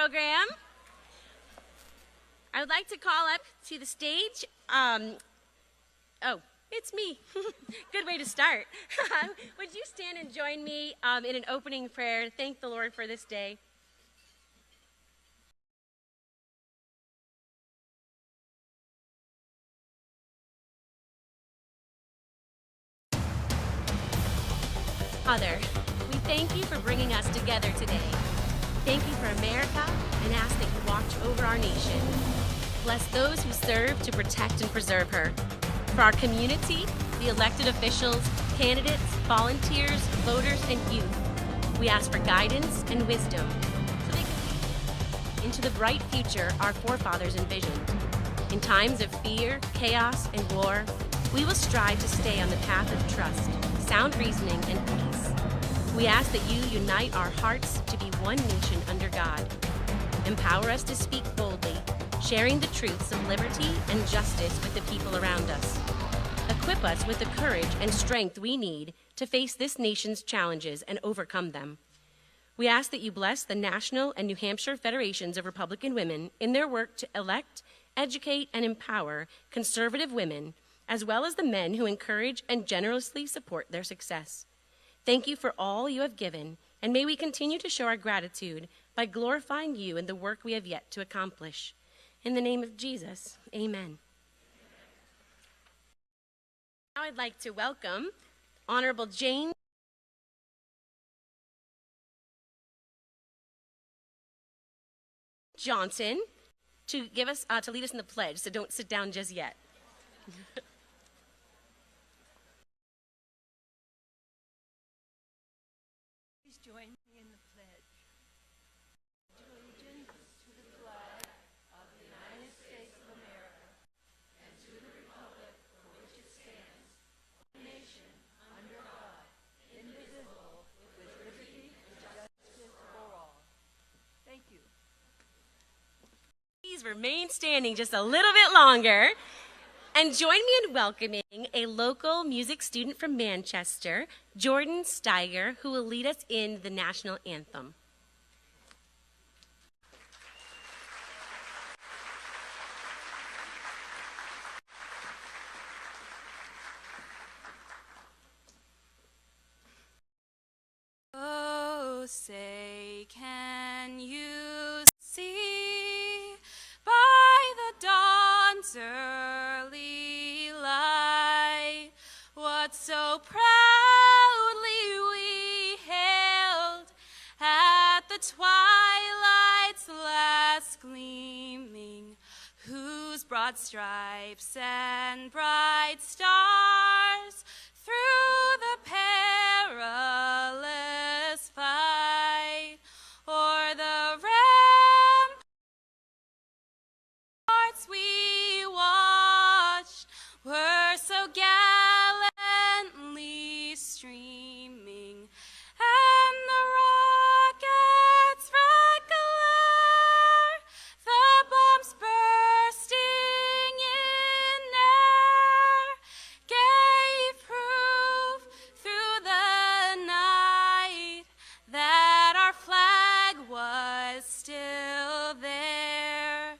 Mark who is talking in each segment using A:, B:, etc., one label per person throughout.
A: program. I would like to call up to the stage, oh, it's me. Good way to start. Would you stand and join me in an opening prayer? Thank the Lord for this day. Father, we thank you for bringing us together today. Thank you for America and ask that you watch over our nation. Bless those who serve to protect and preserve her. For our community, the elected officials, candidates, volunteers, voters, and youth, we ask for guidance and wisdom so they can lead into the bright future our forefathers envisioned. In times of fear, chaos, and war, we will strive to stay on the path of trust, sound reasoning, and peace. We ask that you unite our hearts to be one nation under God. Empower us to speak boldly, sharing the truths of liberty and justice with the people around us. Equip us with the courage and strength we need to face this nation's challenges and overcome them. We ask that you bless the National and New Hampshire Federations of Republican Women in their work to elect, educate, and empower conservative women, as well as the men who encourage and generously support their success. Thank you for all you have given, and may we continue to show our gratitude by glorifying you in the work we have yet to accomplish. In the name of Jesus, amen. Now I'd like to welcome Honorable Jane Johnson to lead us in the pledge, so don't sit down just yet.
B: Please join me in the pledge. Allegiance to the flag of the United States of America and to the republic for which it stands, one nation, under God, indivisible, with liberty and justice for all. Thank you.
A: Please remain standing just a little bit longer. And join me in welcoming a local music student from Manchester, Jordan Steiger, who will lead us in the national anthem.
C: Oh, say, can you see by the dawn's early light what so proudly we hailed at the twilight's last gleaming, whose broad stripes and bright stars through the perilous fight o'er the ramparts we watched were so gallantly streaming, and the rockets' red glare, the bombs bursting in air, gave proof through the night that our flag was still there.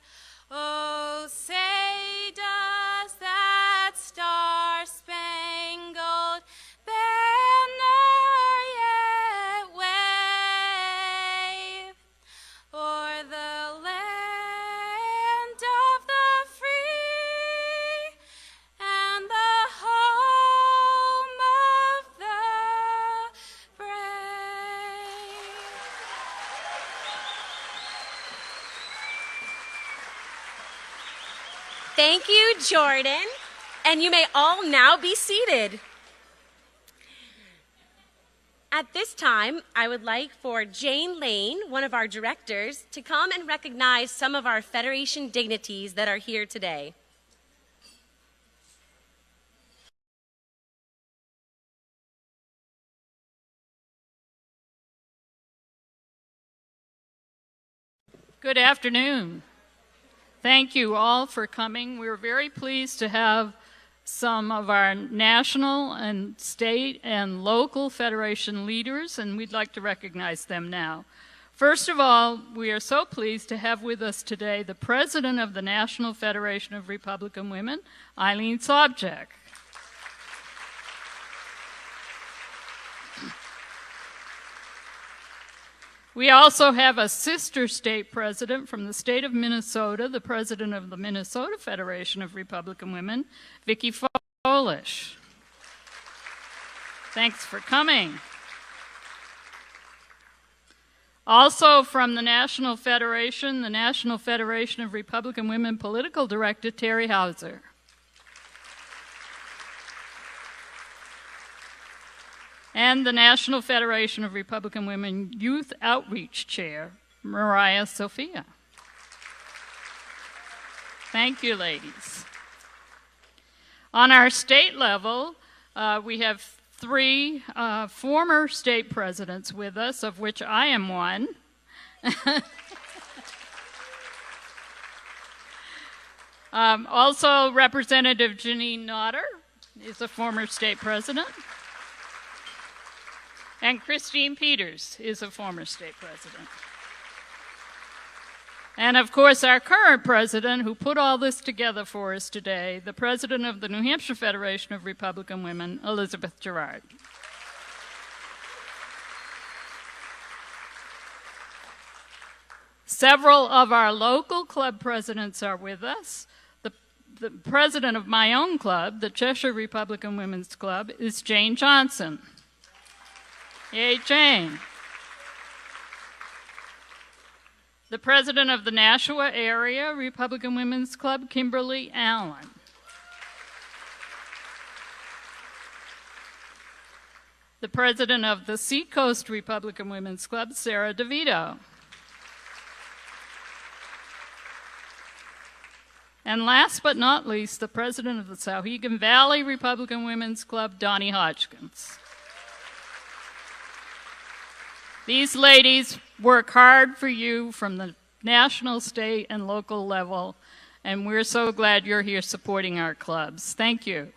C: Oh, say does that star-spangled banner yet wave o'er the land of the free and the home of the brave?
A: Thank you, Jordan. And you may all now be seated. At this time, I would like for Jane Lane, one of our directors, to come and recognize some of our Federation dignities that are here today.
D: Good afternoon. Thank you all for coming. We're very pleased to have some of our national and state and local Federation leaders, and we'd like to recognize them now. First of all, we are so pleased to have with us today the President of the National Federation of Republican Women, Eileen Sobczak. We also have a sister state president from the state of Minnesota, the president of the Minnesota Federation of Republican Women, Vicki Folish. Thanks for coming. Also from the National Federation of Republican Women Political Director, Terry Hauser. And the National Federation of Republican Women Youth Outreach Chair, Mariah Sophia. Thank you, ladies. On our state level, we have 3 former state presidents with us, of which I am one. Also, Representative Janine Nodder is a former state president. And Christine Peters is a former state president. And of course, our current president, who put all this together for us today, the president of the New Hampshire Federation of Republican Women, Elizabeth Gerard. Several of our local club presidents are with us. The president of my own club, the Cheshire Republican Women's Club, is Jane Johnson. Yay, Jane. The president of the Nashua Area Republican Women's Club, Kimberly Allen. The president of the Seacoast Republican Women's Club, Sarah DeVito. And last but not least, the president of the Souhegan Valley Republican Women's Club, Donnie Hodgkins. These ladies work hard for you from the national, state, and local level, and we're so glad you're here supporting our clubs. Thank you.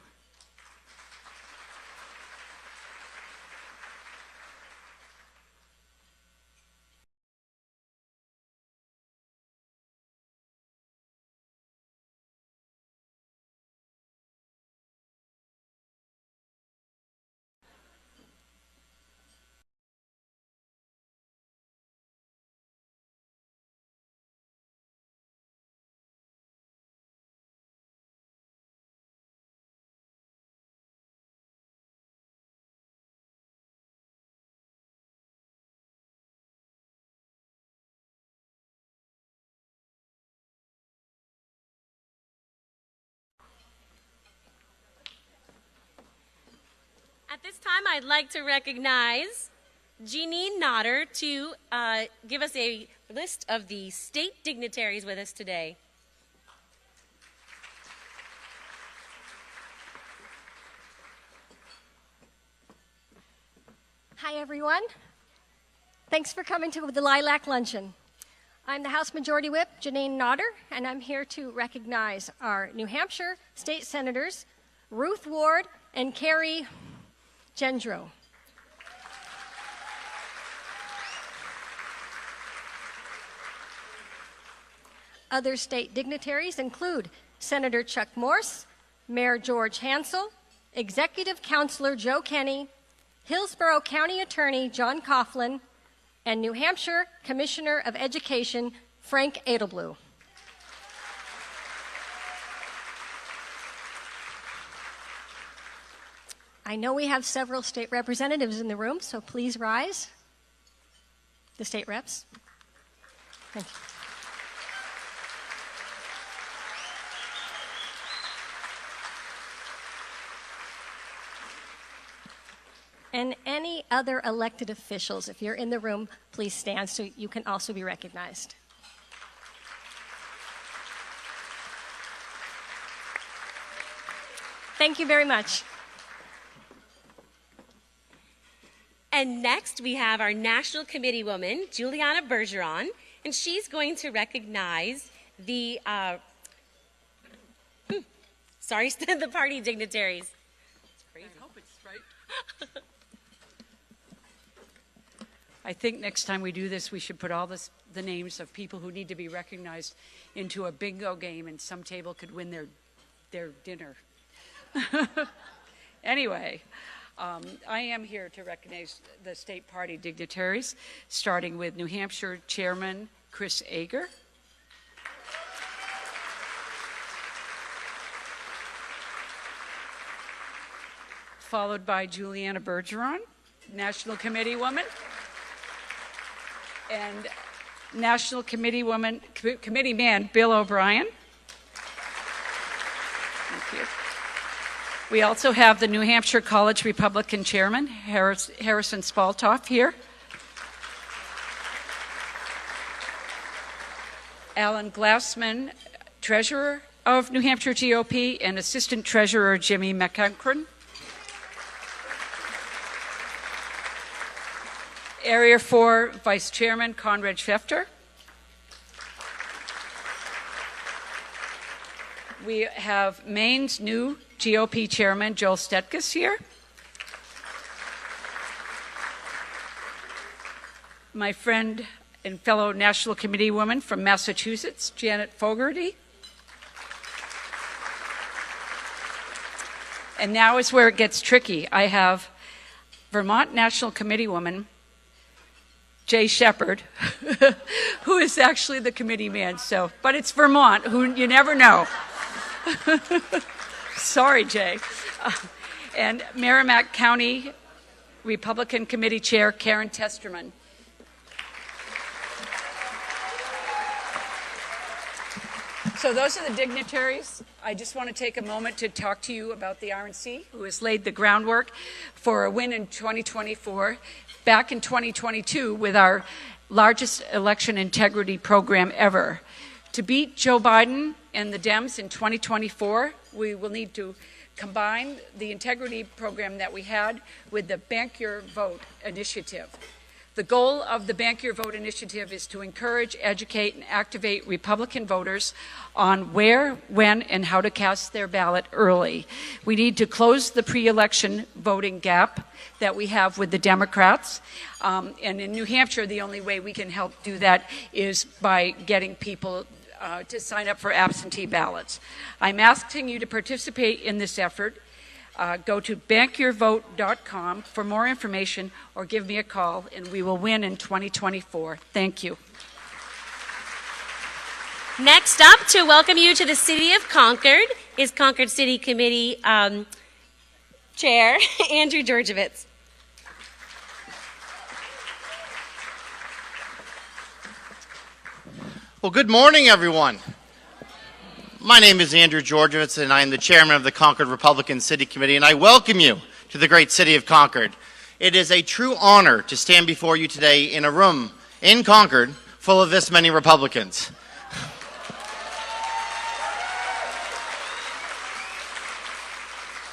A: At this time, I'd like to recognize Janine Nodder to give us a list of the state dignitaries with us today.
B: Hi, everyone. Thanks for coming to the Lilac Luncheon. I'm the House Majority Whip, Janine Nodder, and I'm here to recognize our New Hampshire State Senators, Ruth Ward and Carrie Gendro. Other state dignitaries include Senator Chuck Morse, Mayor George Hansel, Executive Counselor Joe Kenny, Hillsborough County Attorney John Coughlin, and New Hampshire Commissioner of Education Frank Edelblue. I know we have several state representatives in the room, so please rise. The state reps. Thank you. And any other elected officials, if you're in the room, please stand so you can also be recognized. Thank you very much.
A: And next, we have our National Committee woman, Juliana Bergeron, and she's going to recognize the, the party dignitaries. It's crazy.
E: I hope it's right.
B: I think next time we do this, we should put all the names of people who need to be recognized into a bingo game, and some table could win their dinner. Anyway, I am here to recognize the state party dignitaries, starting with New Hampshire Chairman Chris Ager. Followed by Juliana Bergeron, National Committee Woman, and National Committee Man Bill O'Brien. Thank you. We also have the New Hampshire College Republican Chairman, Harrison Spaltoff, here. Alan Glassman, Treasurer of New Hampshire GOP, and Assistant Treasurer Jimmy McEachran. Area 4 Vice Chairman Conrad Schefter. We have Maine's new GOP Chairman Joel Stetkes here. My friend and fellow National Committee woman from Massachusetts, Janet Fogarty. And now is where it gets tricky. I have Vermont National Committee woman Jay Shepard, who is actually the committee man, but it's Vermont, who you never know. Sorry, Jay. And Merrimack County Republican Committee Chair Karen Testerman. So those are the dignitaries. I just want to take a moment to talk to you about the RNC, who has laid the groundwork for a win in 2024, back in 2022 with our largest election integrity program ever. To beat Joe Biden and the Dems in 2024, we will need to combine the integrity program that we had with the Bank Your Vote initiative. The goal of the Bank Your Vote initiative is to encourage, educate, and activate Republican voters on where, when, and how to cast their ballot early. We need to close the pre-election voting gap that we have with the Democrats. And in New Hampshire, the only way we can help do that is by getting people to sign up for absentee ballots. I'm asking you to participate in this effort. Go to bankyourvote.com for more information or give me a call, and we will win in 2024. Thank you.
A: Next up, to welcome you to the City of Concord is Concord City Committee Chair Andrew Georgievitz.
E: Well, good morning, everyone. My name is Andrew Georgievitz, and I am the chairman of the Concord Republican City Committee, and I welcome you to the great city of Concord. It is a true honor to stand before you today in a room in Concord full of this many Republicans.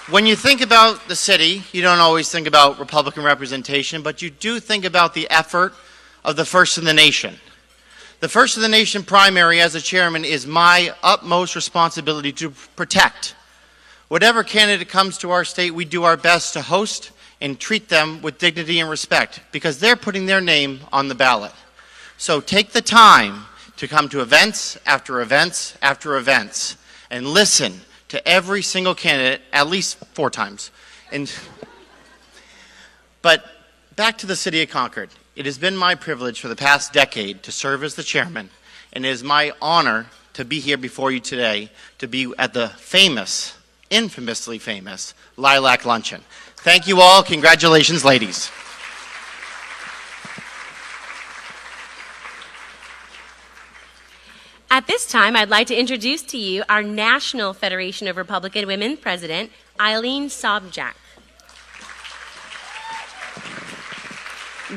E: When you think about the city, you don't always think about Republican representation, but you do think about the effort of the First in the Nation. The First in the Nation primary as a chairman is my utmost responsibility to protect. Whatever candidate comes to our state, we do our best to host and treat them with dignity and respect because they're putting their name on the ballot. So take the time to come to events after events after events and listen to every single candidate at least 4 times. But back to the city of Concord. It has been my privilege for the past decade to serve as the chairman, and it is my honor to be here before you today to be at the famous, infamously famous, Lilac Luncheon. Thank you all. Congratulations, ladies.
A: At this time, I'd like to introduce to you our National Federation of Republican Women President, Eileen Sobczak.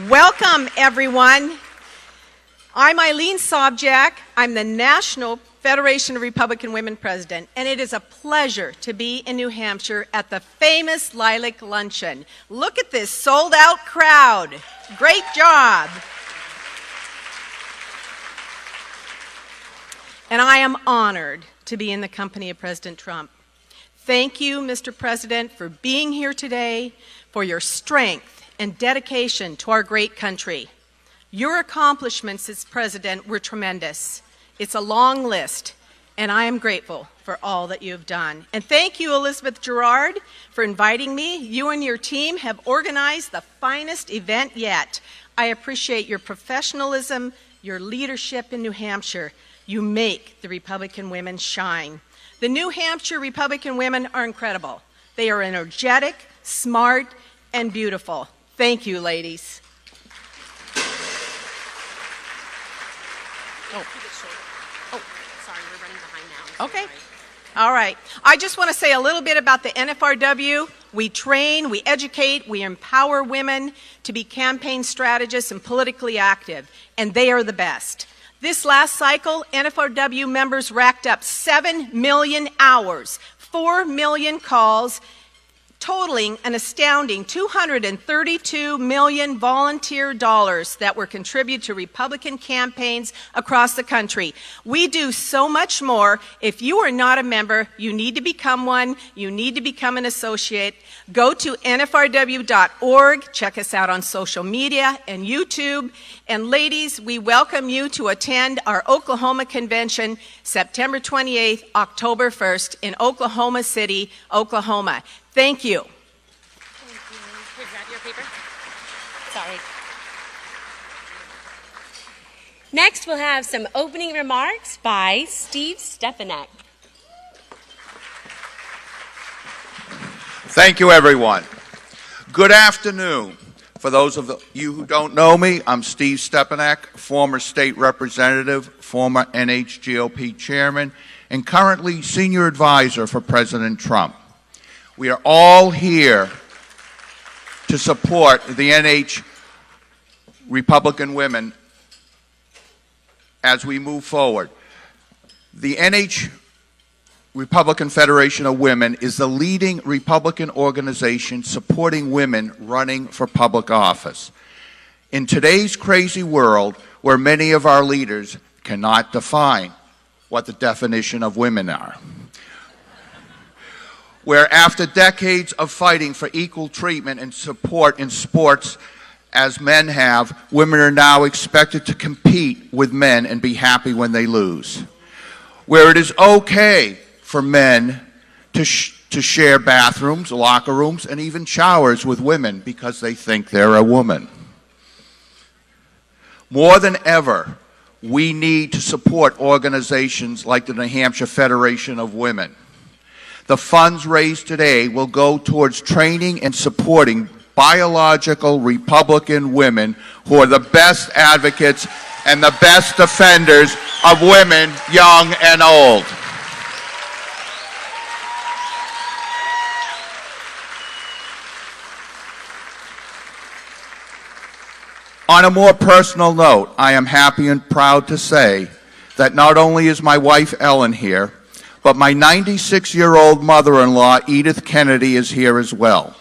F: Welcome, everyone. I'm Eileen Sobczak. I'm the National Federation of Republican Women President, and it is a pleasure to be in New Hampshire at the famous Lilac Luncheon. Look at this sold-out crowd. Great job. And I am honored to be in the company of President Trump. Thank you, Mr. President, for being here today, for your strength and dedication to our great country. Your accomplishments as president were tremendous. It's a long list, and I am grateful for all that you have done. And thank you, Elizabeth Gerard, for inviting me. You and your team have organized the finest event yet. I appreciate your professionalism, your leadership in New Hampshire. You make the Republican women shine. The New Hampshire Republican women are incredible. They are energetic, smart, and beautiful. Thank you, ladies.
A: Sorry, we're running behind now.
F: Okay. All right. I just want to say a little bit about the NFRW. We train, we educate, we empower women to be campaign strategists and politically active, and they are the best. This last cycle, NFRW members racked up 7 million hours, 4 million calls, totaling an astounding $232 million volunteer dollars that were contributed to Republican campaigns across the country. We do so much more. If you are not a member, you need to become one. You need to become an associate. Go to nfrw.org. Check us out on social media and YouTube. And ladies, we welcome you to attend our Oklahoma convention, September 28th, October 1st in Oklahoma City, Oklahoma. Thank you.
A: Here, grab your paper. Sorry. Next, we'll have some opening remarks by Steve Stepanek.
G: Thank you, everyone. Good afternoon. For those of you who don't know me, I'm Steve Stepanek, former state representative, former NHGOP chairman, and currently senior advisor for President Trump. We are all here to support the NH Republican women as we move forward. The NH Republican Federation of Women is the leading Republican organization supporting women running for public office. In today's crazy world, where many of our leaders cannot define what the definition of women are, where after decades of fighting for equal treatment and support in sports as men have, women are now expected to compete with men and be happy when they lose. Where it is okay for men to share bathrooms, locker rooms, and even showers with women because they think they're a woman. More than ever, we need to support organizations like the New Hampshire Federation of Women. The funds raised today will go towards training and supporting biological Republican women who are the best advocates and the best defenders of women, young and old. On a more personal note, I am happy and proud to say that not only is my wife Ellen here, but my 96-year-old mother-in-law, Edith Kennedy, is here as well.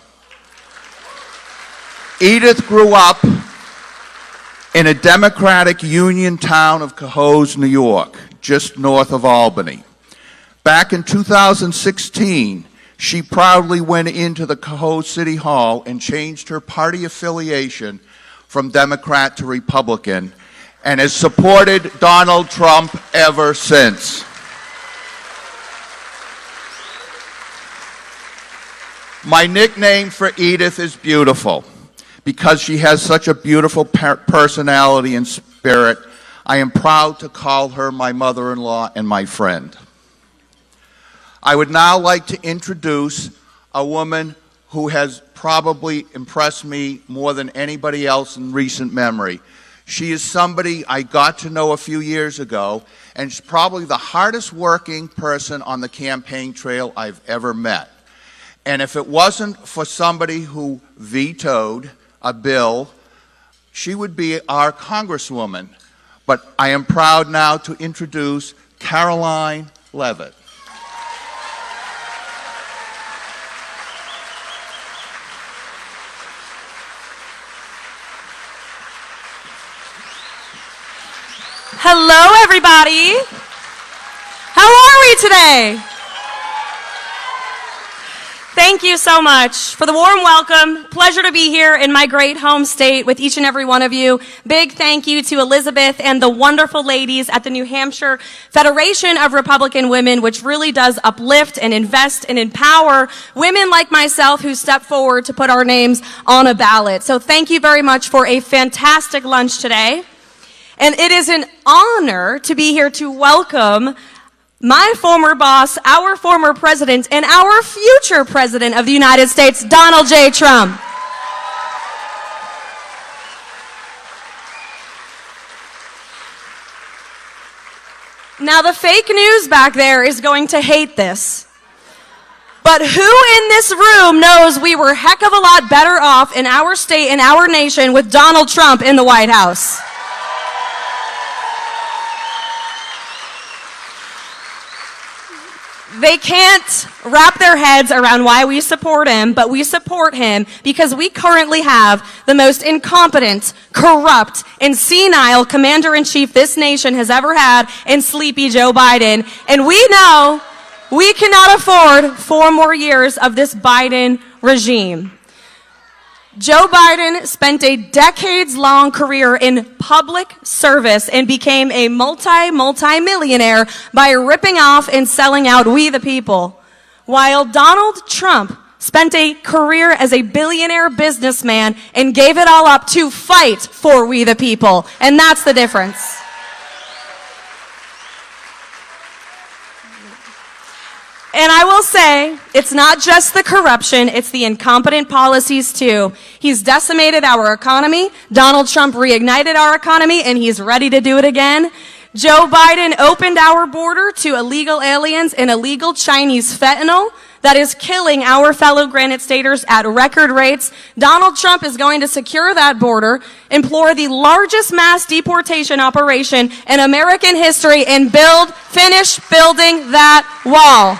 G: Edith grew up in a Democratic Union town of Cohoes, New York, just north of Albany. Back in 2016, she proudly went into the Cohoes City Hall and changed her party affiliation from Democrat to Republican, and has supported Donald Trump ever since. My nickname for Edith is Beautiful. Because she has such a beautiful personality and spirit, I am proud to call her my mother-in-law and my friend. I would now like to introduce a woman who has probably impressed me more than anybody else in recent memory. She is somebody I got to know a few years ago, and she's probably the hardest working person on the campaign trail I've ever met. And if it wasn't for somebody who vetoed a bill, she would be our Congresswoman. But I am proud now to introduce Caroline Leavitt.
H: Hello, everybody. How are we today? Thank you so much for the warm welcome. Pleasure to be here in my great home state with each and every one of you. Big thank you to Elizabeth and the wonderful ladies at the New Hampshire Federation of Republican Women, which really does uplift and invest and empower women like myself who step forward to put our names on a ballot. So thank you very much for a fantastic lunch today. And it is an honor to be here to welcome my former boss, our former president, and our future president of the United States, Donald J. Trump. Now, the fake news back there is going to hate this. But who in this room knows we were a heck of a lot better off in our state and our nation with Donald Trump in the White House? They can't wrap their heads around why we support him, but we support him because we currently have the most incompetent, corrupt, and senile commander-in-chief this nation has ever had in sleepy Joe Biden. And we know we cannot afford 4 more years of this Biden regime. Joe Biden spent a decades-long career in public service and became a multi-millionaire by ripping off and selling out we the people, while Donald Trump spent a career as a billionaire businessman and gave it all up to fight for we the people. And that's the difference. And I will say, it's not just the corruption, it's the incompetent policies too. He's decimated our economy. Donald Trump reignited our economy, and he's ready to do it again. Joe Biden opened our border to illegal aliens and illegal Chinese fentanyl that is killing our fellow Granite Staters at record rates. Donald Trump is going to secure that border, implore the largest mass deportation operation in American history, and finish building that wall.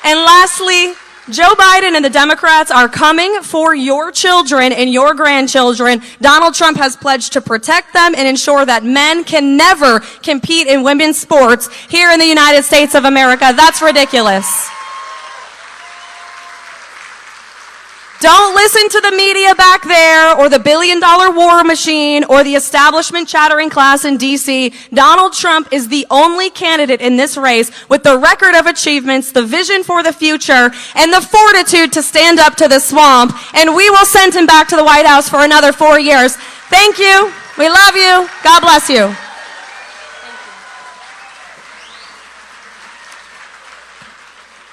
H: And lastly, Joe Biden and the Democrats are coming for your children and your grandchildren. Donald Trump has pledged to protect them and ensure that men can never compete in women's sports here in the United States of America. That's ridiculous. Don't listen to the media back there or the billion-dollar war machine or the establishment chattering class in D.C. Donald Trump is the only candidate in this race with the record of achievements, the vision for the future, and the fortitude to stand up to the swamp. And we will send him back to the White House for another 4 years. Thank you. We love you. God bless you.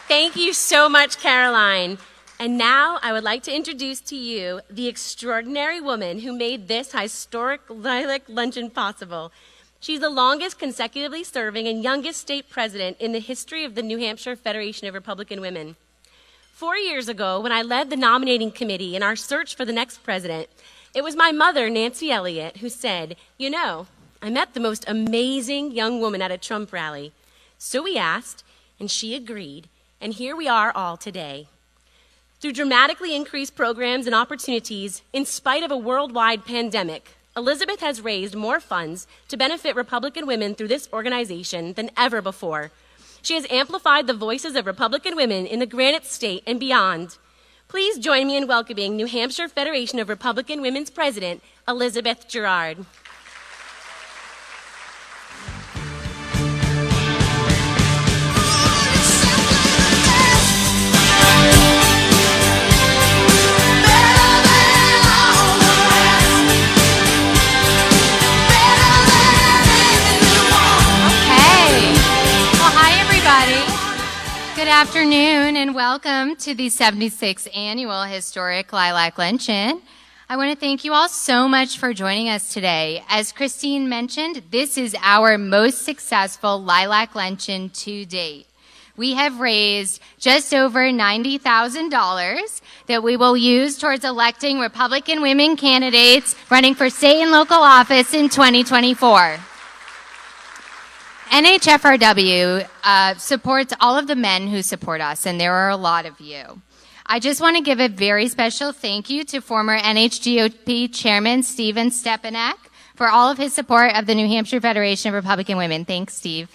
A: Thank you so much, Caroline. And now I would like to introduce to you the extraordinary woman who made this historic Lilac Luncheon possible. She's the longest consecutively serving and youngest state president in the history of the New Hampshire Federation of Republican Women. 4 years ago, when I led the nominating committee in our search for the next president, it was my mother, Nancy Elliott, who said, "You know, I met the most amazing young woman at a Trump rally." So we asked, and she agreed, and here we are all today. Through dramatically increased programs and opportunities, in spite of a worldwide pandemic, Elizabeth has raised more funds to benefit Republican women through this organization than ever before. She has amplified the voices of Republican women in the Granite State and beyond. Please join me in welcoming New Hampshire Federation of Republican Women's President, Elizabeth Girard.
I: Good afternoon and welcome to the 76th Annual Historic Lilac Luncheon. I want to thank you all so much for joining us today. As Christine mentioned, this is our most successful Lilac Luncheon to date. We have raised just over $90,000 that we will use towards electing Republican women candidates running for state and local office in 2024. NHFRW supports all of the men who support us, and there are a lot of you. I just want to give a very special thank you to former NHGOP Chairman Stephen Stepanek for all of his support of the New Hampshire Federation of Republican Women. Thanks, Steve.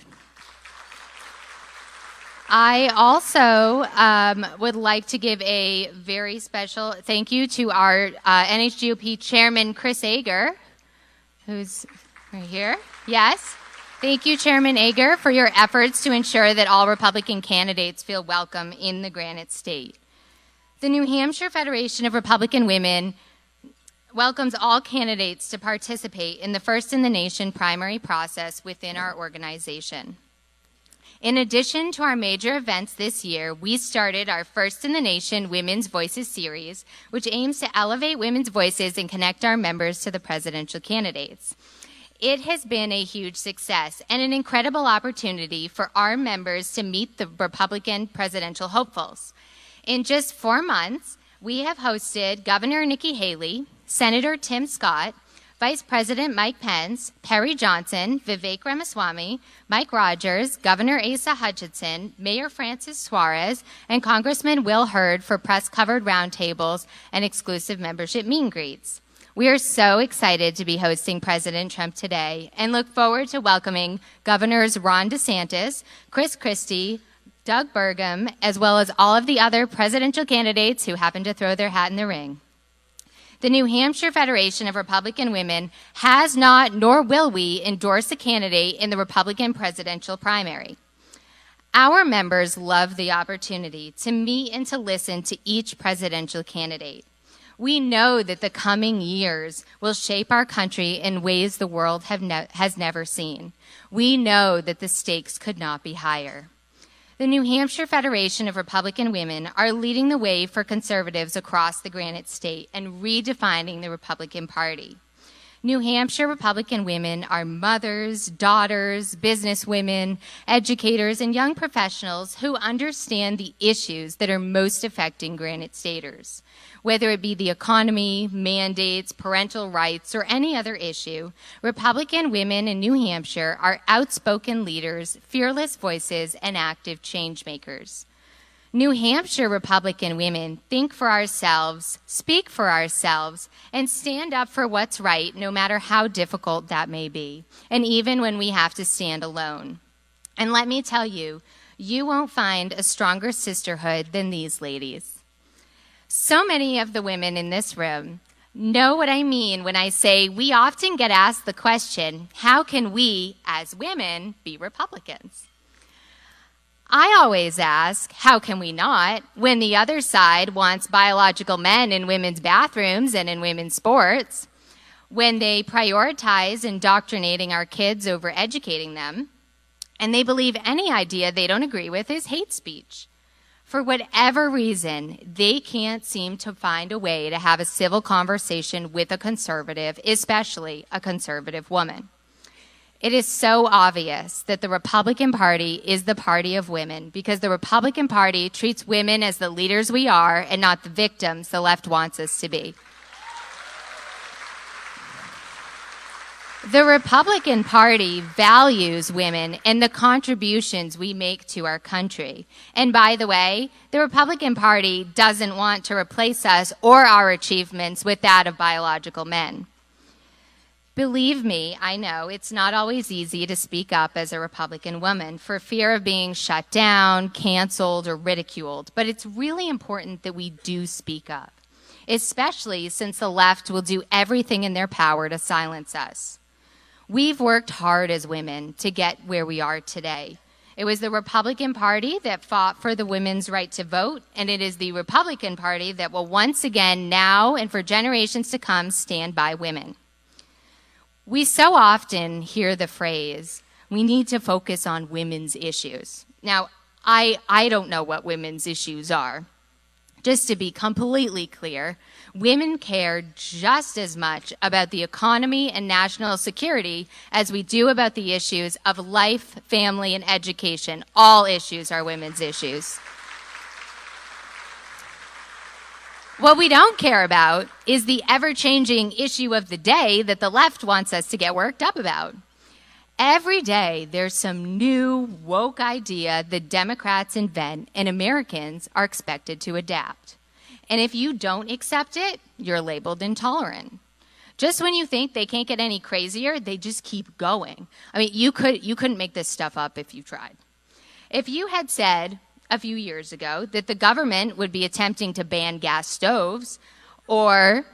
I: I also would like to give a very special thank you to our NHGOP Chairman, Chris Ager, who's right here. Yes. Thank you, Chairman Ager, for your efforts to ensure that all Republican candidates feel welcome in the Granite State. The New Hampshire Federation of Republican Women welcomes all candidates to participate in the First in the Nation primary process within our organization. In addition to our major events this year, we started our First in the Nation Women's Voices series, which aims to elevate women's voices and connect our members to the presidential candidates. It has been a huge success and an incredible opportunity for our members to meet the Republican presidential hopefuls. In just 4 months, we have hosted Governor Nikki Haley, Senator Tim Scott, Vice President Mike Pence, Perry Johnson, Vivek Ramaswamy, Mike Rogers, Governor Asa Hutchinson, Mayor Francis Suarez, and Congressman Will Hurd for press-covered roundtables and exclusive membership meet and greets. We are so excited to be hosting President Trump today and look forward to welcoming Governors Ron DeSantis, Chris Christie, Doug Burgum, as well as all of the other presidential candidates who happen to throw their hat in the ring. The New Hampshire Federation of Republican Women has not, nor will we, endorse a candidate in the Republican presidential primary. Our members love the opportunity to meet and to listen to each presidential candidate. We know that the coming years will shape our country in ways the world has never seen. We know that the stakes could not be higher. The New Hampshire Federation of Republican Women are leading the way for conservatives across the Granite State and redefining the Republican Party. New Hampshire Republican women are mothers, daughters, businesswomen, educators, and young professionals who understand the issues that are most affecting Granite Staters. Whether it be the economy, mandates, parental rights, or any other issue, Republican women in New Hampshire are outspoken leaders, fearless voices, and active change makers. New Hampshire Republican women think for ourselves, speak for ourselves, and stand up for what's right, no matter how difficult that may be, and even when we have to stand alone. And let me tell you, you won't find a stronger sisterhood than these ladies. So many of the women in this room know what I mean when I say we often get asked the question, how can we, as women, be Republicans? I always ask, how can we not, when the other side wants biological men in women's bathrooms and in women's sports, when they prioritize indoctrinating our kids over educating them, and they believe any idea they don't agree with is hate speech. For whatever reason, they can't seem to find a way to have a civil conversation with a conservative, especially a conservative woman. It is so obvious that the Republican Party is the party of women because the Republican Party treats women as the leaders we are and not the victims the left wants us to be. The Republican Party values women and the contributions we make to our country. And by the way, the Republican Party doesn't want to replace us or our achievements with that of biological men. Believe me, I know it's not always easy to speak up as a Republican woman for fear of being shut down, canceled, or ridiculed, but it's really important that we do speak up, especially since the left will do everything in their power to silence us. We've worked hard as women to get where we are today. It was the Republican Party that fought for the women's right to vote, and it is the Republican Party that will once again now and for generations to come stand by women. We so often hear the phrase, we need to focus on women's issues. Now, I don't know what women's issues are. Just to be completely clear, women care just as much about the economy and national security as we do about the issues of life, family, and education. All issues are women's issues. What we don't care about is the ever-changing issue of the day that the left wants us to get worked up about. Every day, there's some new woke idea that Democrats invent and Americans are expected to adapt. And if you don't accept it, you're labeled intolerant. Just when you think they can't get any crazier, they just keep going. I mean, you couldn't make this stuff up if you tried. If you had said, a few years ago that the government would be attempting to ban gas stoves or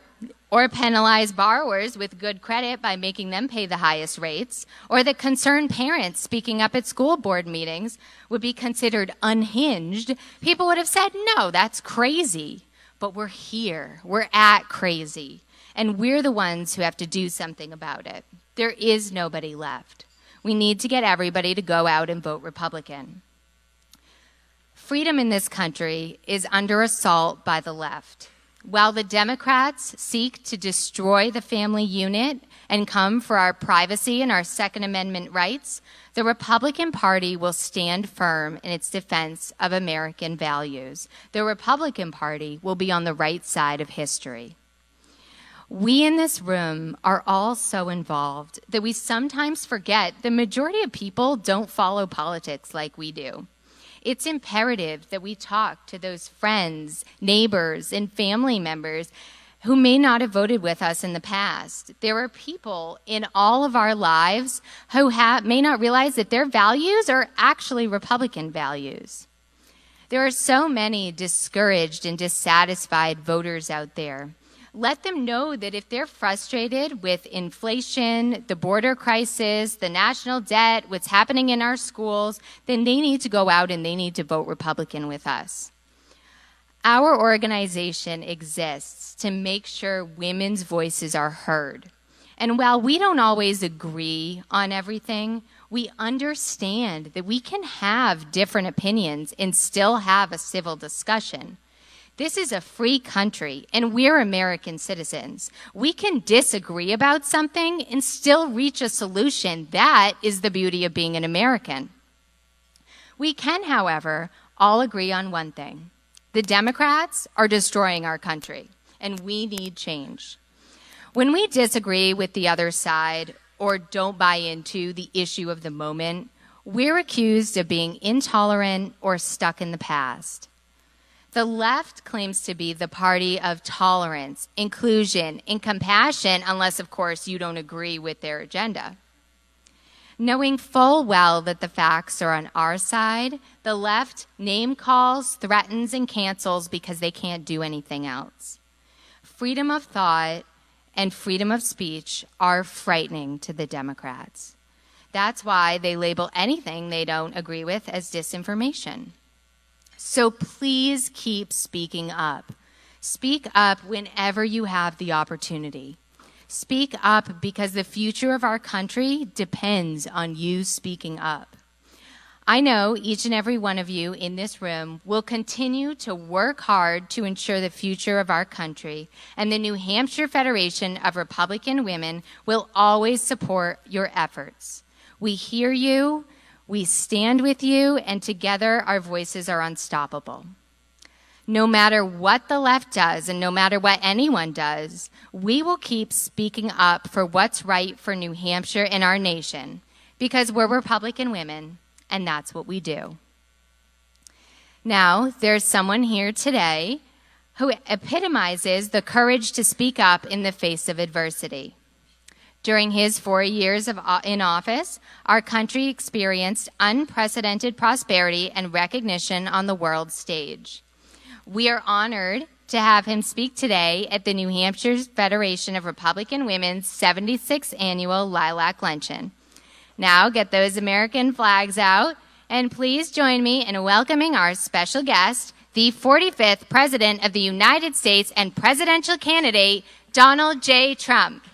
I: penalize borrowers with good credit by making them pay the highest rates, or that concerned parents speaking up at school board meetings would be considered unhinged, people would have said, no, that's crazy. But we're here. We're at crazy. And we're the ones who have to do something about it. There is nobody left. We need to get everybody to go out and vote Republican. Freedom in this country is under assault by the left. While the Democrats seek to destroy the family unit and come for our privacy and our Second Amendment rights, the Republican Party will stand firm in its defense of American values. The Republican Party will be on the right side of history. We in this room are all so involved that we sometimes forget the majority of people don't follow politics like we do. It's imperative that we talk to those friends, neighbors, and family members who may not have voted with us in the past. There are people in all of our lives who may not realize that their values are actually Republican values. There are so many discouraged and dissatisfied voters out there. Let them know that if they're frustrated with inflation, the border crisis, the national debt, what's happening in our schools, then they need to go out and they need to vote Republican with us. Our organization exists to make sure women's voices are heard. And while we don't always agree on everything, we understand that we can have different opinions and still have a civil discussion. This is a free country, and we're American citizens. We can disagree about something and still reach a solution. That is the beauty of being an American. We can, however, all agree on one thing. The Democrats are destroying our country, and we need change. When we disagree with the other side or don't buy into the issue of the moment, we're accused of being intolerant or stuck in the past. The left claims to be the party of tolerance, inclusion, and compassion, unless, of course, you don't agree with their agenda. Knowing full well that the facts are on our side, the left name calls, threatens, and cancels because they can't do anything else. Freedom of thought and freedom of speech are frightening to the Democrats. That's why they label anything they don't agree with as disinformation. So please keep speaking up. Speak up whenever you have the opportunity. Speak up because the future of our country depends on you speaking up. I know each and every one of you in this room will continue to work hard to ensure the future of our country, and the New Hampshire Federation of Republican Women will always support your efforts. We hear you. We stand with you, and together our voices are unstoppable. No matter what the left does, and no matter what anyone does, we will keep speaking up for what's right for New Hampshire and our nation, because we're Republican women, and that's what we do. Now, there's someone here today who epitomizes the courage to speak up in the face of adversity. During his 4 years in office, our country experienced unprecedented prosperity and recognition on the world stage. We are honored to have him speak today at the New Hampshire Federation of Republican Women's 76th Annual Lilac Luncheon. Now get those American flags out, and please join me in welcoming our special guest, the 45th President of the United States and presidential candidate, Donald J. Trump.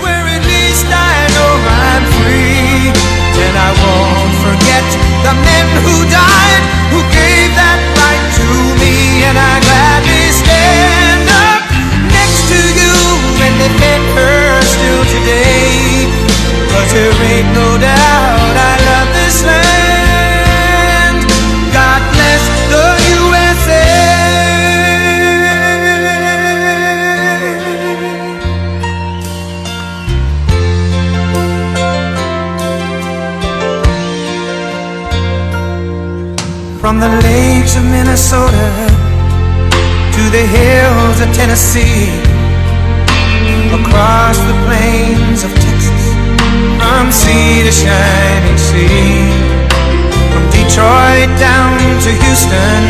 B: Where at least I know I'm free, and I won't forget the men who died, who gave that right to me, and I gladly stand up next to you and defend her still today, 'cause there ain't no doubt I love this land. God bless the USA. From the lakes of Minnesota to the hills of Tennessee, across the plains of Texas, from
J: from sea to shining sea, from Detroit down to Houston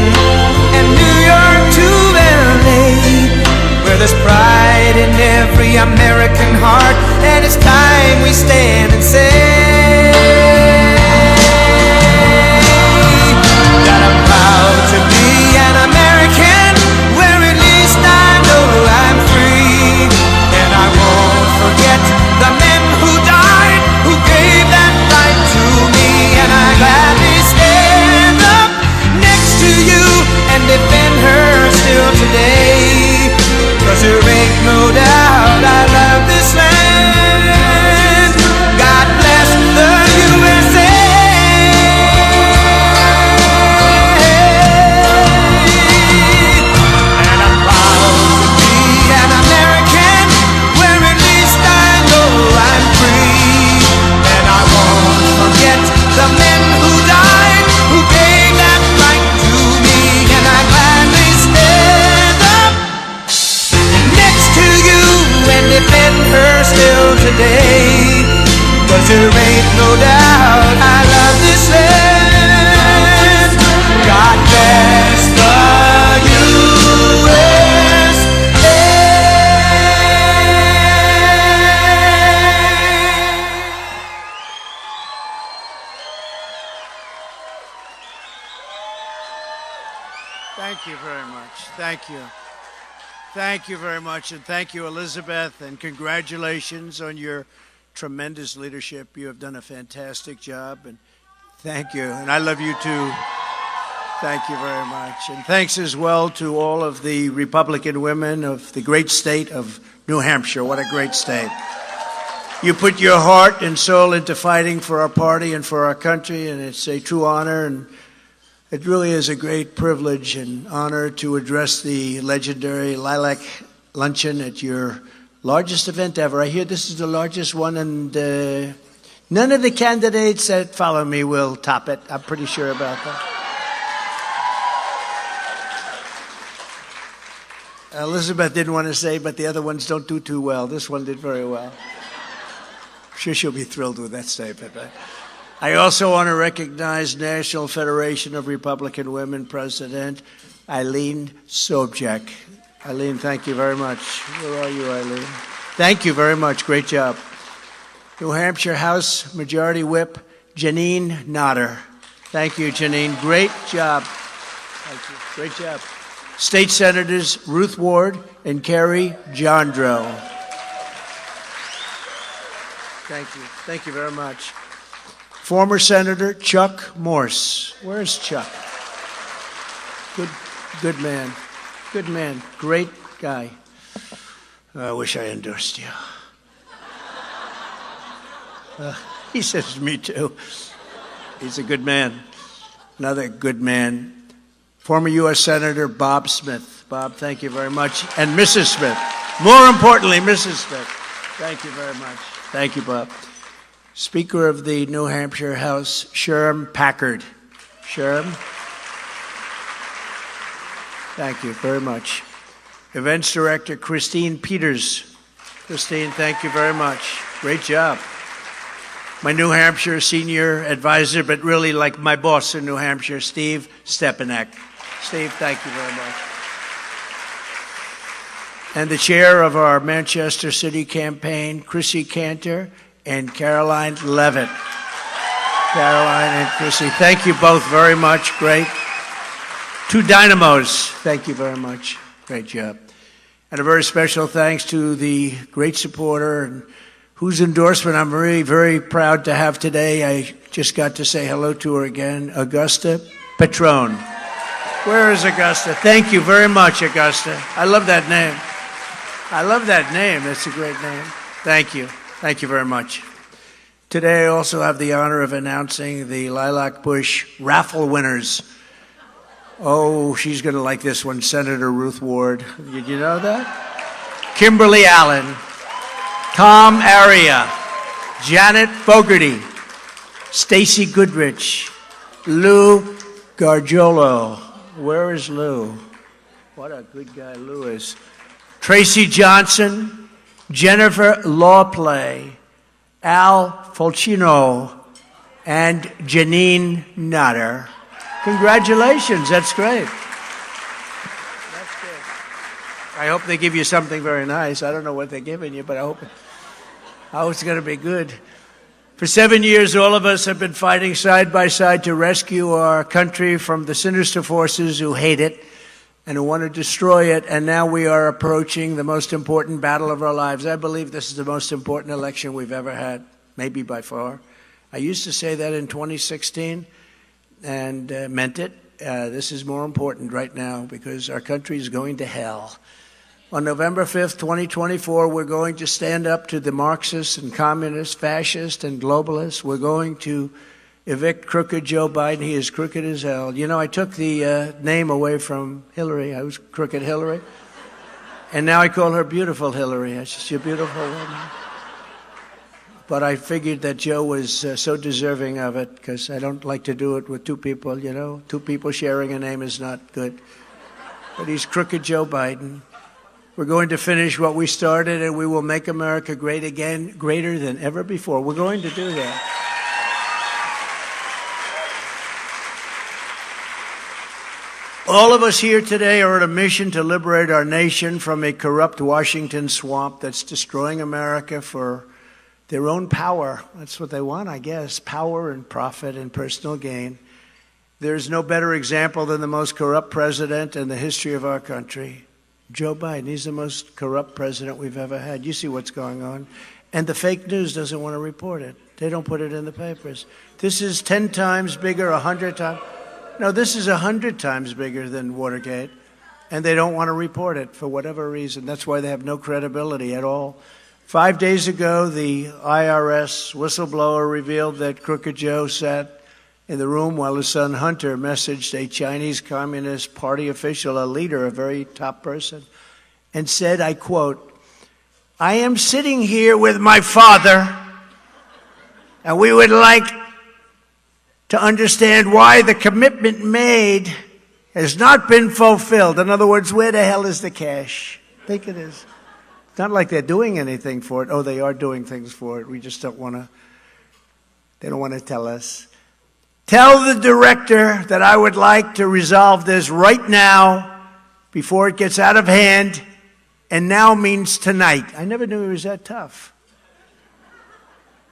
J: and New York to LA, where there's pride in every American heart, and it's time we stand and say that I'm proud to be an American, where at least I know I'm free, and I won't forget the men who died, who gave that right to me, and I gladly stand up next to you and defend her still today, 'cause there ain't no doubt I love this land. God bless the USA. And I'm proud to be an American, where at least I know I'm free, and I won't forget the men who died, who gave that right to me, and I gladly stand up next to you and defend her still today, 'cause there ain't no doubt I love this land. God bless the USA.
K: Thank you very much. Thank you. Thank you very much, and thank you, Elizabeth, and congratulations on your tremendous leadership. You have done a fantastic job, and thank you. And I love you too. Thank you very much. And thanks as well to all of the Republican women of the great state of New Hampshire. What a great state. You put your heart and soul into fighting for our party and for our country, and it's a true honor, and it really is a great privilege and honor to address the legendary Lilac Luncheon at your largest event ever. I hear this is the largest one, and none of the candidates that follow me will top it. I'm pretty sure about that. Elizabeth didn't want to say, but the other ones don't do too well. This one did very well. I'm sure she'll be thrilled with that statement. I also want to recognize National Federation of Republican Women President Eileen Sobczak. Eileen, thank you very much. Where are you, Eileen? Thank you very much. Great job. New Hampshire House Majority Whip Janine Notter. Thank you, Janine. Great job. Thank you. Great job. State Senators Ruth Ward and Kerry Jondro. Thank you. Thank you very much. Former Senator Chuck Morse. Where's Chuck? Good man. Good man. Great guy. I wish I endorsed you. He says me too. He's a good man. Another good man. Former U.S. Senator Bob Smith. Bob, thank you very much. And Mrs. Smith. More importantly, Mrs. Smith. Thank you very much. Thank you, Bob. Speaker of the New Hampshire House, Sherm Packard. Sherm. Thank you very much. Events Director, Christine Peters. Christine, thank you very much. Great job. My New Hampshire Senior Advisor, but really like my boss in New Hampshire, Steve Stepanek. Steve, thank you very much. And the chair of our Manchester City campaign, Chrissy Cantor and Caroline Levitt. Caroline and Chrissy, thank you both very much. Great. Two dynamos. Thank you very much. Great job. And a very special thanks to the great supporter and whose endorsement I'm very, very proud to have today. I just got to say hello to her again, Augusta Petrone. Where is Augusta? Thank you very much, Augusta. I love that name. I love that name. That's a great name. Thank you. Thank you very much. Today I also have the honor of announcing the Lilac Bush raffle winners. Oh, she's going to like this one, Senator Ruth Ward. Did you know that? Kimberly Allen, Tom Aria, Janet Fogarty, Stacy Goodrich, Lou Gargiolo. Where is Lou? What a good guy Lou is. Tracy Johnson, Jennifer Lawplay, Al Fulcino, and Janine Nutter. Congratulations, that's great. That's good. I hope they give you something very nice. I don't know what they're giving you, but I hope it's going to be good. For 7 years, all of us have been fighting side by side to rescue our country from the sinister forces who hate it and who want to destroy it, and now we are approaching the most important battle of our lives. I believe this is the most important election we've ever had, maybe by far. I used to say that in 2016 and meant it. This is more important right now because our country is going to hell. On November 5th, 2024, we're going to stand up to the Marxists and communists, fascists and globalists. We're going to evict crooked Joe Biden. He is crooked as hell. You know, I took the name away from Hillary. I was crooked Hillary. And now I call her beautiful Hillary. She's a beautiful woman. But I figured that Joe was so deserving of it because I don't like to do it with two people, you know. Two people sharing a name is not good. But he's crooked Joe Biden. We're going to finish what we started, and we will make America great again, greater than ever before. We're going to do that. All of us here today are on a mission to liberate our nation from a corrupt Washington swamp that's destroying America for their own power. That's what they want, I guess, power and profit and personal gain. There's no better example than the most corrupt president in the history of our country. Joe Biden, he's the most corrupt president we've ever had. You see what's going on. And the fake news doesn't want to report it. They don't put it in the papers. This is 10 times bigger, 100 times. No, this is 100 times bigger than Watergate. And they don't want to report it for whatever reason. That's why they have no credibility at all. 5 days ago, the IRS whistleblower revealed that Crooked Joe sat in the room while his son Hunter messaged a Chinese Communist Party official, a leader, a very top person, and said, I quote, "I am sitting here with my father, and we would like to understand why the commitment made has not been fulfilled." In other words, where the hell is the cash? I think it is. It's not like they're doing anything for it. Oh, they are doing things for it. We just don't want to, they don't want to tell us. Tell the director that I would like to resolve this right now before it gets out of hand, and now means tonight. I never knew he was that tough.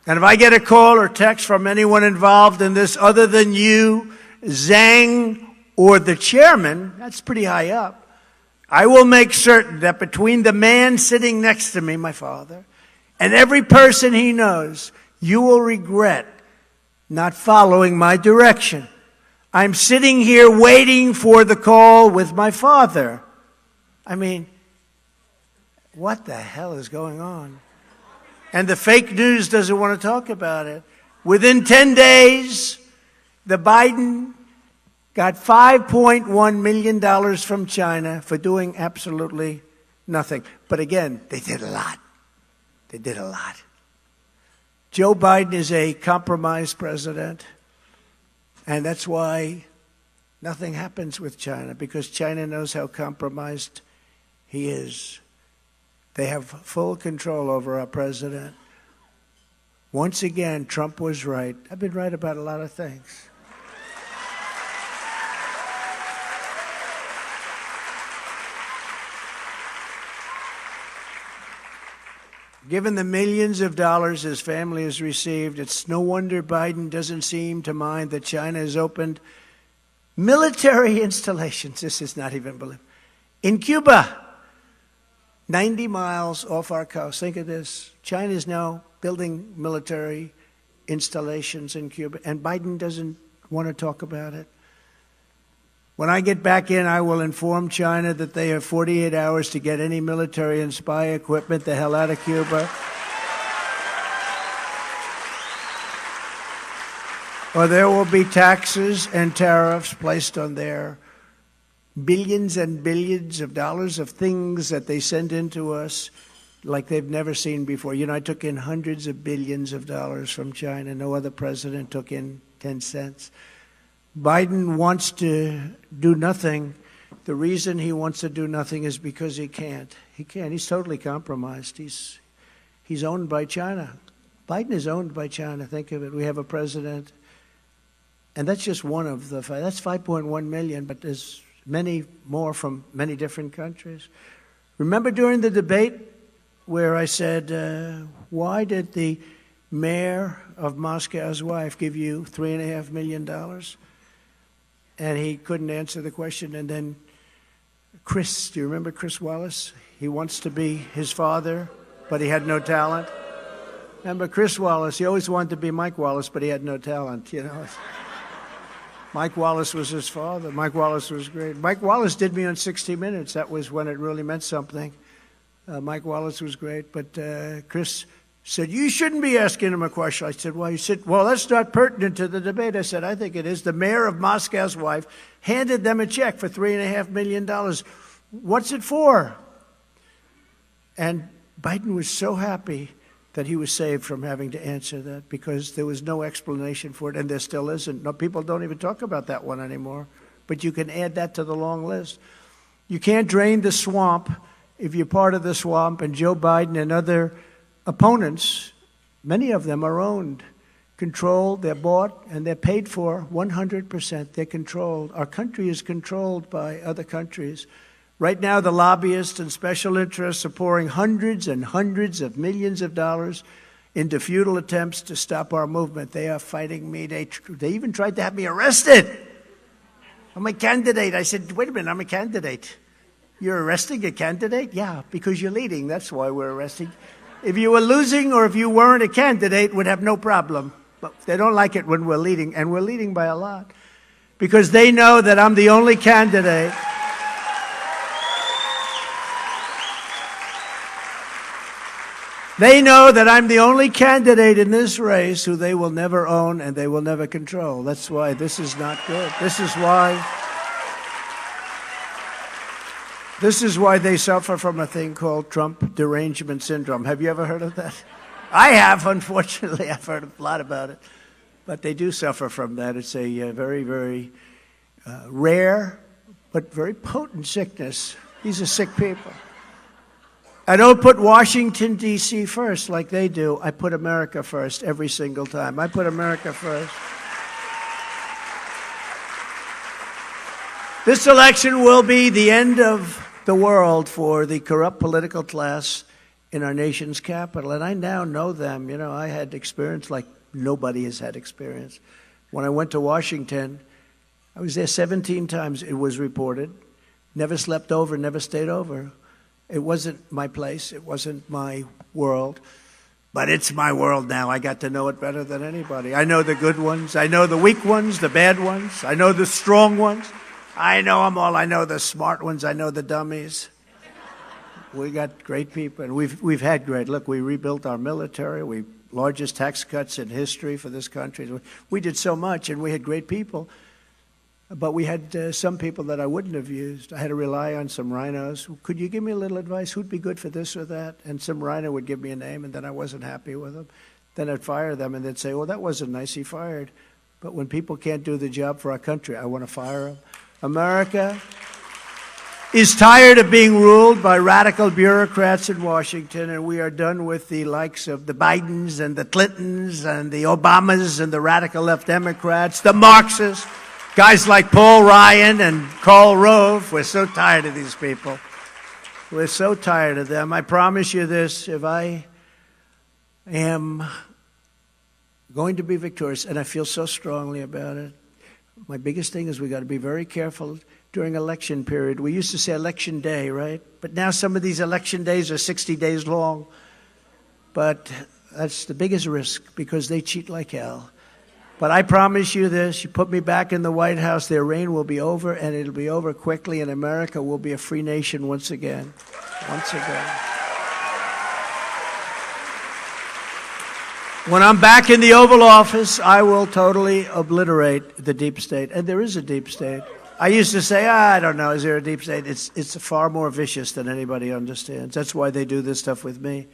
K: And if I get a call or text from anyone involved in this other than you, Zhang, or the chairman, that's pretty high up, I will make certain that between the man sitting next to me, my father, and every person he knows, you will regret not following my direction. I'm sitting here waiting for the call with my father. I mean, what the hell is going on? And the fake news doesn't want to talk about it. Within 10 days, the Biden got $5.1 million from China for doing absolutely nothing. But again, they did a lot. They did a lot. Joe Biden is a compromised president, and that's why nothing happens with China, because China knows how compromised he is. They have full control over our president. Once again, Trump was right. I've been right about a lot of things. Given the millions of dollars his family has received, it's no wonder Biden doesn't seem to mind that China has opened military installations. This is not even believable. In Cuba, 90 miles off our coast. Think of this. China is now building military installations in Cuba, and Biden doesn't want to talk about it. When I get back in, I will inform China that they have 48 hours to get any military and spy equipment the hell out of Cuba. Or there will be taxes and tariffs placed on their billions and billions of dollars of things that they send into us like they've never seen before. You know, I took in hundreds of billions of dollars from China. No other president took in 10 cents. Biden wants to do nothing. The reason he wants to do nothing is because he can't. He can't. He's totally compromised. He's owned by China. Biden is owned by China. Think of it. We have a president, and that's just one of the five. That's 5.1 million, but there's many more from many different countries. Remember during the debate where I said, why did the mayor of Moscow's wife give you $3.5 million? And he couldn't answer the question. And then Chris, do you remember Chris Wallace? He wants to be his father, but he had no talent. Remember Chris Wallace? He always wanted to be Mike Wallace, but he had no talent, you know. Mike Wallace was his father. Mike Wallace was great. Mike Wallace did me on 60 Minutes. That was when it really meant something. Mike Wallace was great, but Chris said, you shouldn't be asking him a question. I said, why? He said, well, that's not pertinent to the debate. I said, I think it is. The mayor of Moscow's wife handed them a check for $3.5 million. What's it for? And Biden was so happy that he was saved from having to answer that because there was no explanation for it, and there still isn't. No, people don't even talk about that one anymore, but you can add that to the long list. You can't drain the swamp if you're part of the swamp, and Joe Biden and other opponents, many of them are owned, controlled, they're bought, and they're paid for 100%. They're controlled. Our country is controlled by other countries. Right now, the lobbyists and special interests are pouring hundreds and hundreds of millions of dollars into futile attempts to stop our movement. They are fighting me. They even tried to have me arrested. I'm a candidate. I said, wait a minute, I'm a candidate. You're arresting a candidate? Yeah, because you're leading. That's why we're arresting. If you were losing or if you weren't a candidate, we'd have no problem. But they don't like it when we're leading, and we're leading by a lot. Because they know that I'm the only candidate. They know that I'm the only candidate in this race who they will never own and they will never control. That's why this is not good. This is why they suffer from a thing called Trump derangement syndrome. Have you ever heard of that? I have, unfortunately. I've heard a lot about it. But they do suffer from that. It's a very, very rare but very potent sickness. These are sick people. I don't put Washington, D.C. first like they do. I put America first every single time. I put America first. This election will be the end of the world for the corrupt political class in our nation's capital. And I now know them. You know, I had experience like nobody has had experience. When I went to Washington, I was there 17 times, it was reported. Never slept over, never stayed over. It wasn't my place. It wasn't my world. But it's my world now. I got to know it better than anybody. I know the good ones. I know the weak ones, the bad ones. I know the strong ones. I know them all. I know the smart ones. I know the dummies. We got great people, and we've had great. Look, we rebuilt our military. Largest tax cuts in history for this country. We did so much, and we had great people. But we had some people that I wouldn't have used. I had to rely on some rhinos. Could you give me a little advice? Who'd be good for this or that? And some rhino would give me a name, and then I wasn't happy with them. Then I'd fire them, and they'd say, well, that wasn't nice. He fired. But when people can't do the job for our country, I want to fire them. America is tired of being ruled by radical bureaucrats in Washington, and we are done with the likes of the Bidens and the Clintons and the Obamas and the radical left Democrats, the Marxists. Guys like Paul Ryan and Karl Rove, we're so tired of these people. We're so tired of them. I promise you this, if I am going to be victorious, and I feel so strongly about it, my biggest thing is we got to be very careful during election period. We used to say election day, right? But now some of these election days are 60 days long. But that's the biggest risk because they cheat like hell. But I promise you this, you put me back in the White House, their reign will be over, and it'll be over quickly, and America will be a free nation once again. Once again. When I'm back in the Oval Office, I will totally obliterate the deep state. And there is a deep state. I used to say, I don't know, is there a deep state? It's far more vicious than anybody understands. That's why they do this stuff with me.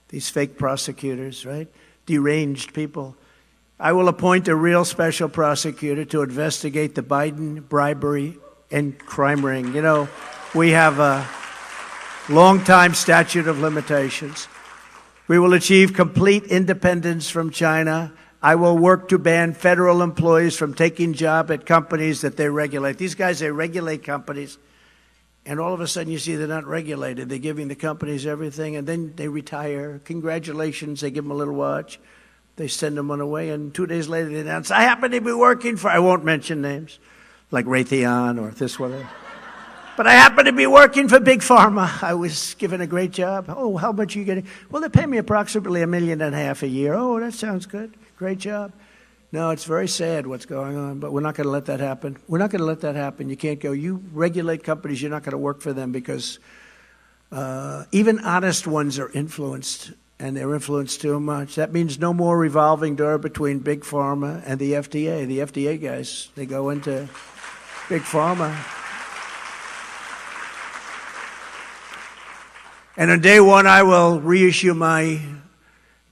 K: These fake prosecutors, right? Deranged people. I will appoint a real special prosecutor to investigate the Biden bribery and crime ring. You know, we have a long time statute of limitations. We will achieve complete independence from China. I will work to ban federal employees from taking jobs at companies that they regulate. These guys, they regulate companies, and all of a sudden you see they're not regulated. They're giving the companies everything, and then they retire. Congratulations, they give them a little watch. They send them on away, and 2 days later they announce, I happen to be working for, I won't mention names, like Raytheon or this one. But I happen to be working for Big Pharma. I was given a great job. Oh, how much are you getting? Well, they pay me approximately $1.5 million a year. Oh, that sounds good. Great job. No, it's very sad what's going on, but we're not going to let that happen. We're not going to let that happen. You can't go, you regulate companies, you're not going to work for them because even honest ones are influenced, and they're influenced too much. That means no more revolving door between Big Pharma and the FDA. The FDA guys, they go into Big Pharma. And on day one, I will reissue my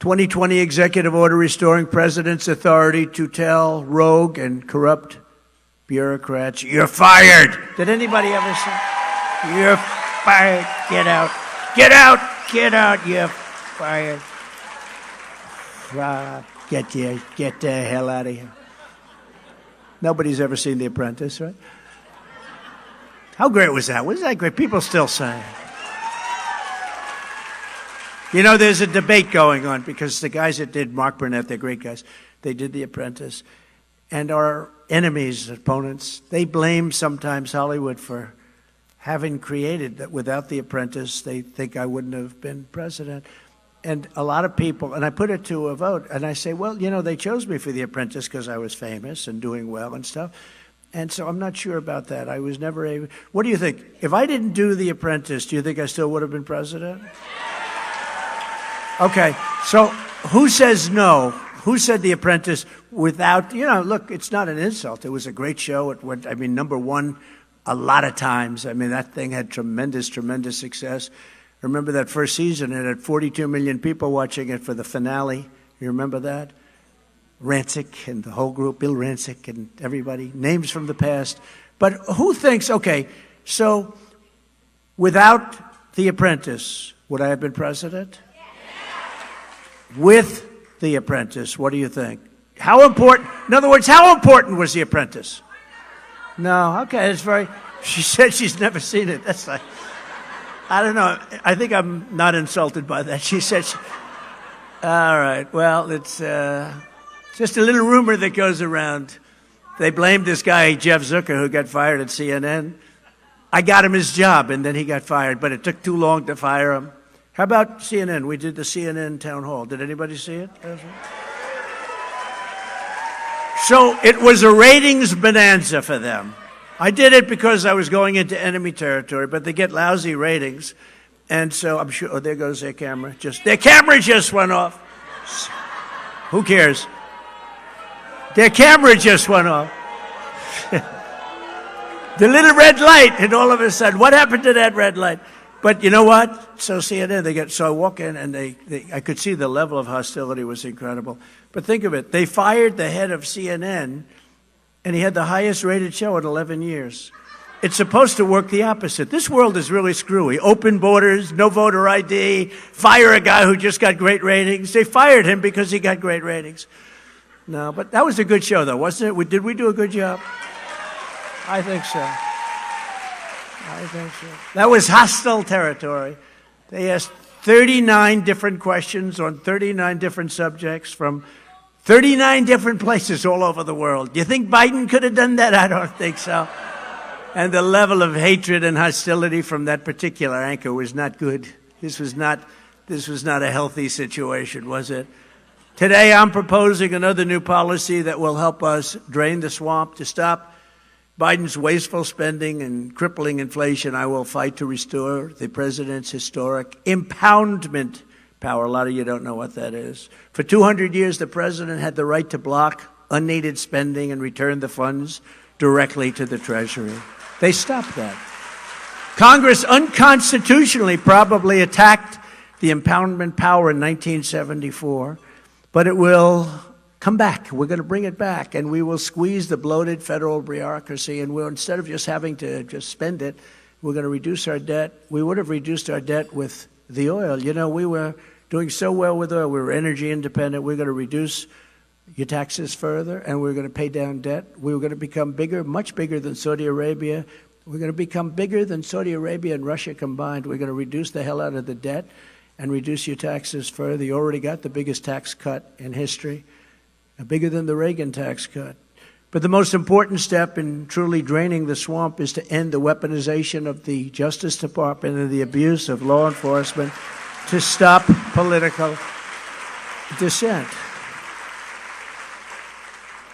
K: 2020 executive order restoring president's authority to tell rogue and corrupt bureaucrats, you're fired. Did anybody ever say, you're fired, get out, get out, get out, you're fired. Get the hell out of here. Nobody's ever seen The Apprentice, right? How great was that? Wasn't that great? People still say it. You know, there's a debate going on because the guys that did Mark Burnett, they're great guys. They did The Apprentice. And our enemies, opponents, they blame sometimes Hollywood for having created that. Without The Apprentice, they think I wouldn't have been president. And a lot of people, and I put it to a vote, and I say, well, you know, they chose me for The Apprentice because I was famous and doing well and stuff. And so I'm not sure about that. I was never able. What do you think? If I didn't do The Apprentice, do you think I still would have been president? Okay, so who says no? Who said The Apprentice without, you know, look, it's not an insult. It was a great show. It went, I mean, #1 a lot of times. I mean, that thing had tremendous, tremendous success. I remember that first season, it had 42 million people watching it for the finale. You remember that? Rancic and the whole group, Bill Rancic and everybody, names from the past. But who thinks, okay, so without The Apprentice, would I have been president? With The Apprentice, what do you think? How important, in other words, how important was The Apprentice? No, okay, it's very, she said she's never seen it. That's like, I don't know, I think I'm not insulted by that. She said, all right, well, it's just a little rumor that goes around. They blamed this guy, Jeff Zucker, who got fired at CNN. I got him his job, and then he got fired, but it took too long to fire him. How about CNN? We did the CNN town hall. Did anybody see it? So it was a ratings bonanza for them. I did it because I was going into enemy territory, but they get lousy ratings. And so I'm sure, oh, there goes their camera. Their camera just went off. Who cares? Their camera just went off. The little red light, and all of a sudden, what happened to that red light? But you know what? So CNN, so I walk in and I could see the level of hostility was incredible. But think of it, they fired the head of CNN and he had the highest rated show in 11 years. It's supposed to work the opposite. This world is really screwy. Open borders, no voter ID, fire a guy who just got great ratings. They fired him because he got great ratings. No, but that was a good show though, wasn't it? Did we do a good job? I think so. I think so. That was hostile territory. They asked 39 different questions on 39 different subjects from 39 different places all over the world. Do you think Biden could have done that? I don't think so. And the level of hatred and hostility from that particular anchor was not good. This was not a healthy situation, was it? Today I'm proposing another new policy that will help us drain the swamp to stop Biden's wasteful spending and crippling inflation. I will fight to restore the president's historic impoundment power. A lot of you don't know what that is. For 200 years, the president had the right to block unneeded spending and return the funds directly to the Treasury. They stopped that. Congress unconstitutionally probably attacked the impoundment power in 1974, but it will come back. We're going to bring it back, and we will squeeze the bloated federal bureaucracy, and we'll, instead of just having to just spend it, we're going to reduce our debt. We would have reduced our debt with the oil. You know, we were doing so well with oil. We're energy independent. We're going to reduce your taxes further, and we're going to pay down debt. We're going to become bigger, much bigger than Saudi Arabia. We're going to become bigger than Saudi Arabia and Russia combined. We're going to reduce the hell out of the debt and reduce your taxes further. You already got the biggest tax cut in history, bigger than the Reagan tax cut. But the most important step in truly draining the swamp is to end the weaponization of the Justice Department and the abuse of law enforcement, to stop political dissent.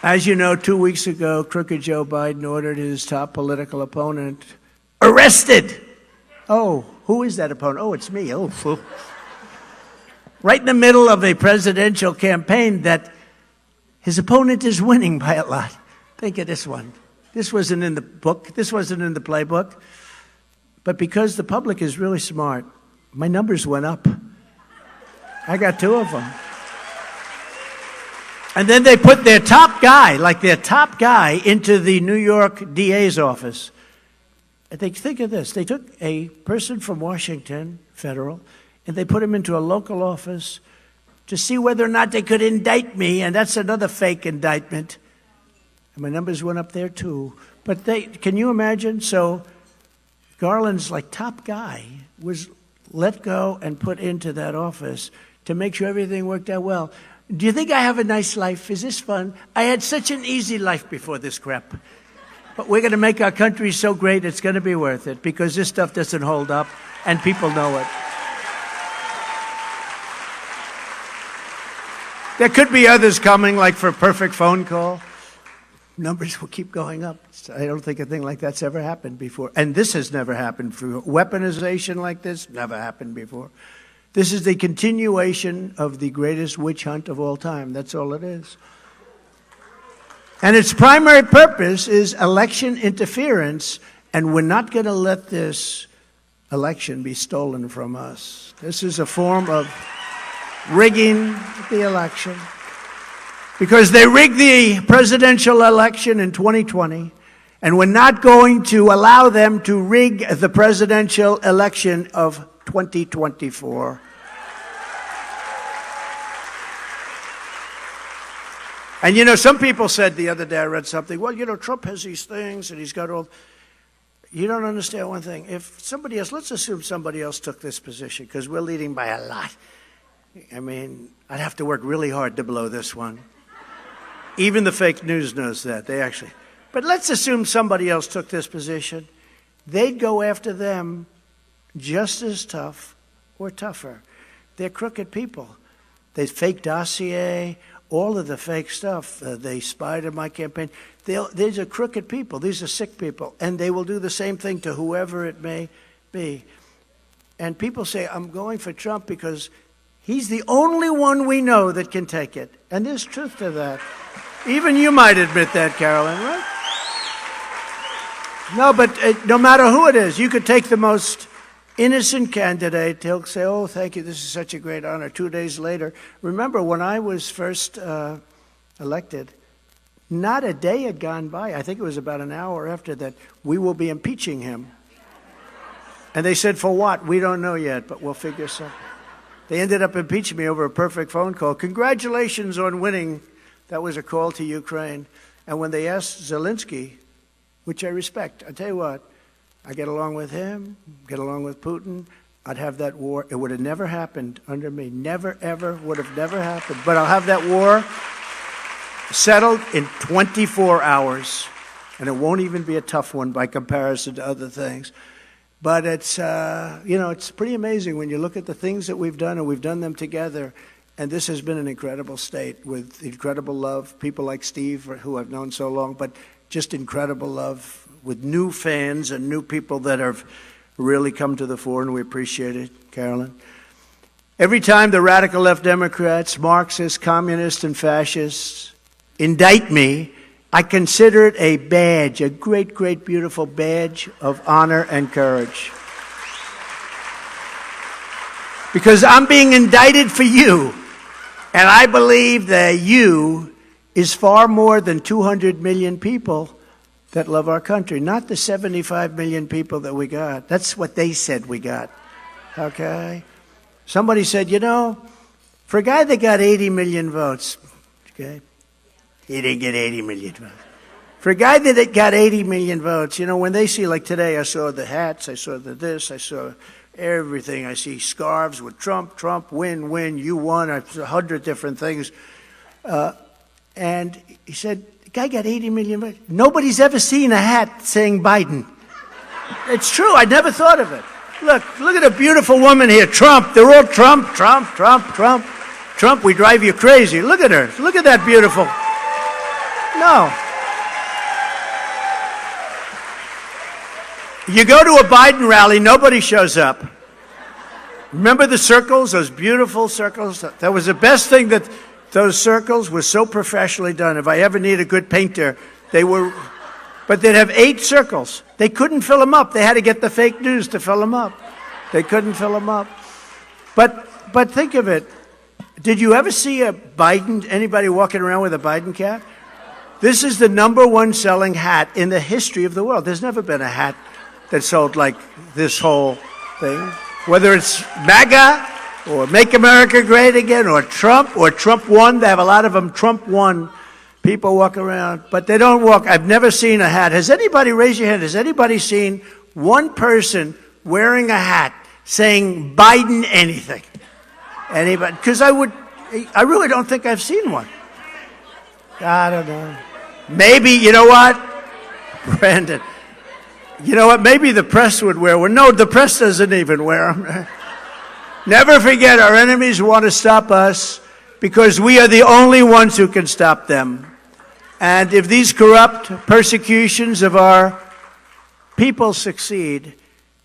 K: As you know, 2 weeks ago, crooked Joe Biden ordered his top political opponent arrested. Oh, who is that opponent? Oh, it's me. Oh, fool. Right in the middle of a presidential campaign that his opponent is winning by a lot. Think of this one. This wasn't in the book. This wasn't in the playbook. But because the public is really smart, my numbers went up. I got 2 of them. And then they put their top guy, into the New York DA's office. And think of this. They took a person from Washington, federal, and they put him into a local office to see whether or not they could indict me, and that's another fake indictment. And my numbers went up there too. But can you imagine? So Garland's top guy was let go and put into that office to make sure everything worked out well. Do you think I have a nice life? Is this fun? I had such an easy life before this crap. But we're going to make our country so great, it's going to be worth it, because this stuff doesn't hold up, and people know it. There could be others coming, like for a perfect phone call. Numbers will keep going up. I don't think a thing like that's ever happened before. And this has never happened before. Weaponization like this never happened before. This is the continuation of the greatest witch hunt of all time. That's all it is. And its primary purpose is election interference, and we're not going to let this election be stolen from us. This is a form of rigging the election. Because they rigged the presidential election in 2020, and we're not going to allow them to rig the presidential election of 2024. And you know, some people said the other day, I read something, well, you know, Trump has these things and he's got all. You don't understand one thing. If somebody else, let's assume somebody else took this position, because we're leading by a lot. I mean, I'd have to work really hard to blow this one. Even the fake news knows that. But let's assume somebody else took this position. They'd go after them just as tough or tougher. They're crooked people. They fake dossier, all of the fake stuff. They spied on my campaign. These are crooked people. These are sick people. And they will do the same thing to whoever it may be. And people say, I'm going for Trump because he's the only one we know that can take it. And there's truth to that. Even you might admit that, Carolyn, right? No, but no matter who it is, you could take the most innocent candidate. He'll say, oh, thank you, this is such a great honor. 2 days later, remember when I was first elected, not a day had gone by. I think it was about an hour after that, we will be impeaching him. And they said, for what? We don't know yet, but we'll figure something. They ended up impeaching me over a perfect phone call. Congratulations on winning. That was a call to Ukraine. And when they asked Zelensky, which I respect, I tell you what, I get along with him, get along with Putin, I'd have that war. It would have never happened under me. Never, ever, would have never happened. But I'll have that war settled in 24 hours. And it won't even be a tough one by comparison to other things. But it's, it's pretty amazing when you look at the things that we've done, and we've done them together. And this has been an incredible state with incredible love. People like Steve, who I've known so long, but just incredible love with new fans and new people that have really come to the fore, and we appreciate it, Carolyn. Every time the radical left Democrats, Marxists, communists, and fascists indict me, I consider it a badge, a great, great, beautiful badge of honor and courage. Because I'm being indicted for you, and I believe that you is far more than 200 million people that love our country, not the 75 million people that we got. That's what they said we got, okay? Somebody said, for a guy that got 80 million votes, okay, he didn't get 80 million votes. For a guy that got 80 million votes, when they see, like today, I saw the hats, I saw the this, I saw everything. I see scarves with Trump, win, you won, 100 different things. And he said, the guy got 80 million votes. Nobody's ever seen a hat saying Biden. It's true, I never thought of it. Look at a beautiful woman here, Trump. They're all Trump, we drive you crazy. Look at her, look at that beautiful. No. You go to a Biden rally, nobody shows up. Remember the circles, those beautiful circles? That was the best thing, that those circles were so professionally done. If I ever need a good painter, but they'd have 8 circles. They couldn't fill them up. They had to get the fake news to fill them up. They couldn't fill them up. But think of it. Did you ever see anybody walking around with a Biden cap? This is the #1 selling hat in the history of the world. There's never been a hat that sold like this whole thing. Whether it's MAGA or Make America Great Again or Trump 1, they have a lot of them Trump 1 people walk around, but they don't walk. I've never seen a hat. Has anybody, raise your hand, has anybody seen one person wearing a hat saying Biden anything? Anybody? Because I really don't think I've seen one. I don't know. Maybe, you know what? Brandon. You know what? Maybe the press would wear one. No, the press doesn't even wear them. Never forget, our enemies want to stop us because we are the only ones who can stop them. And if these corrupt persecutions of our people succeed,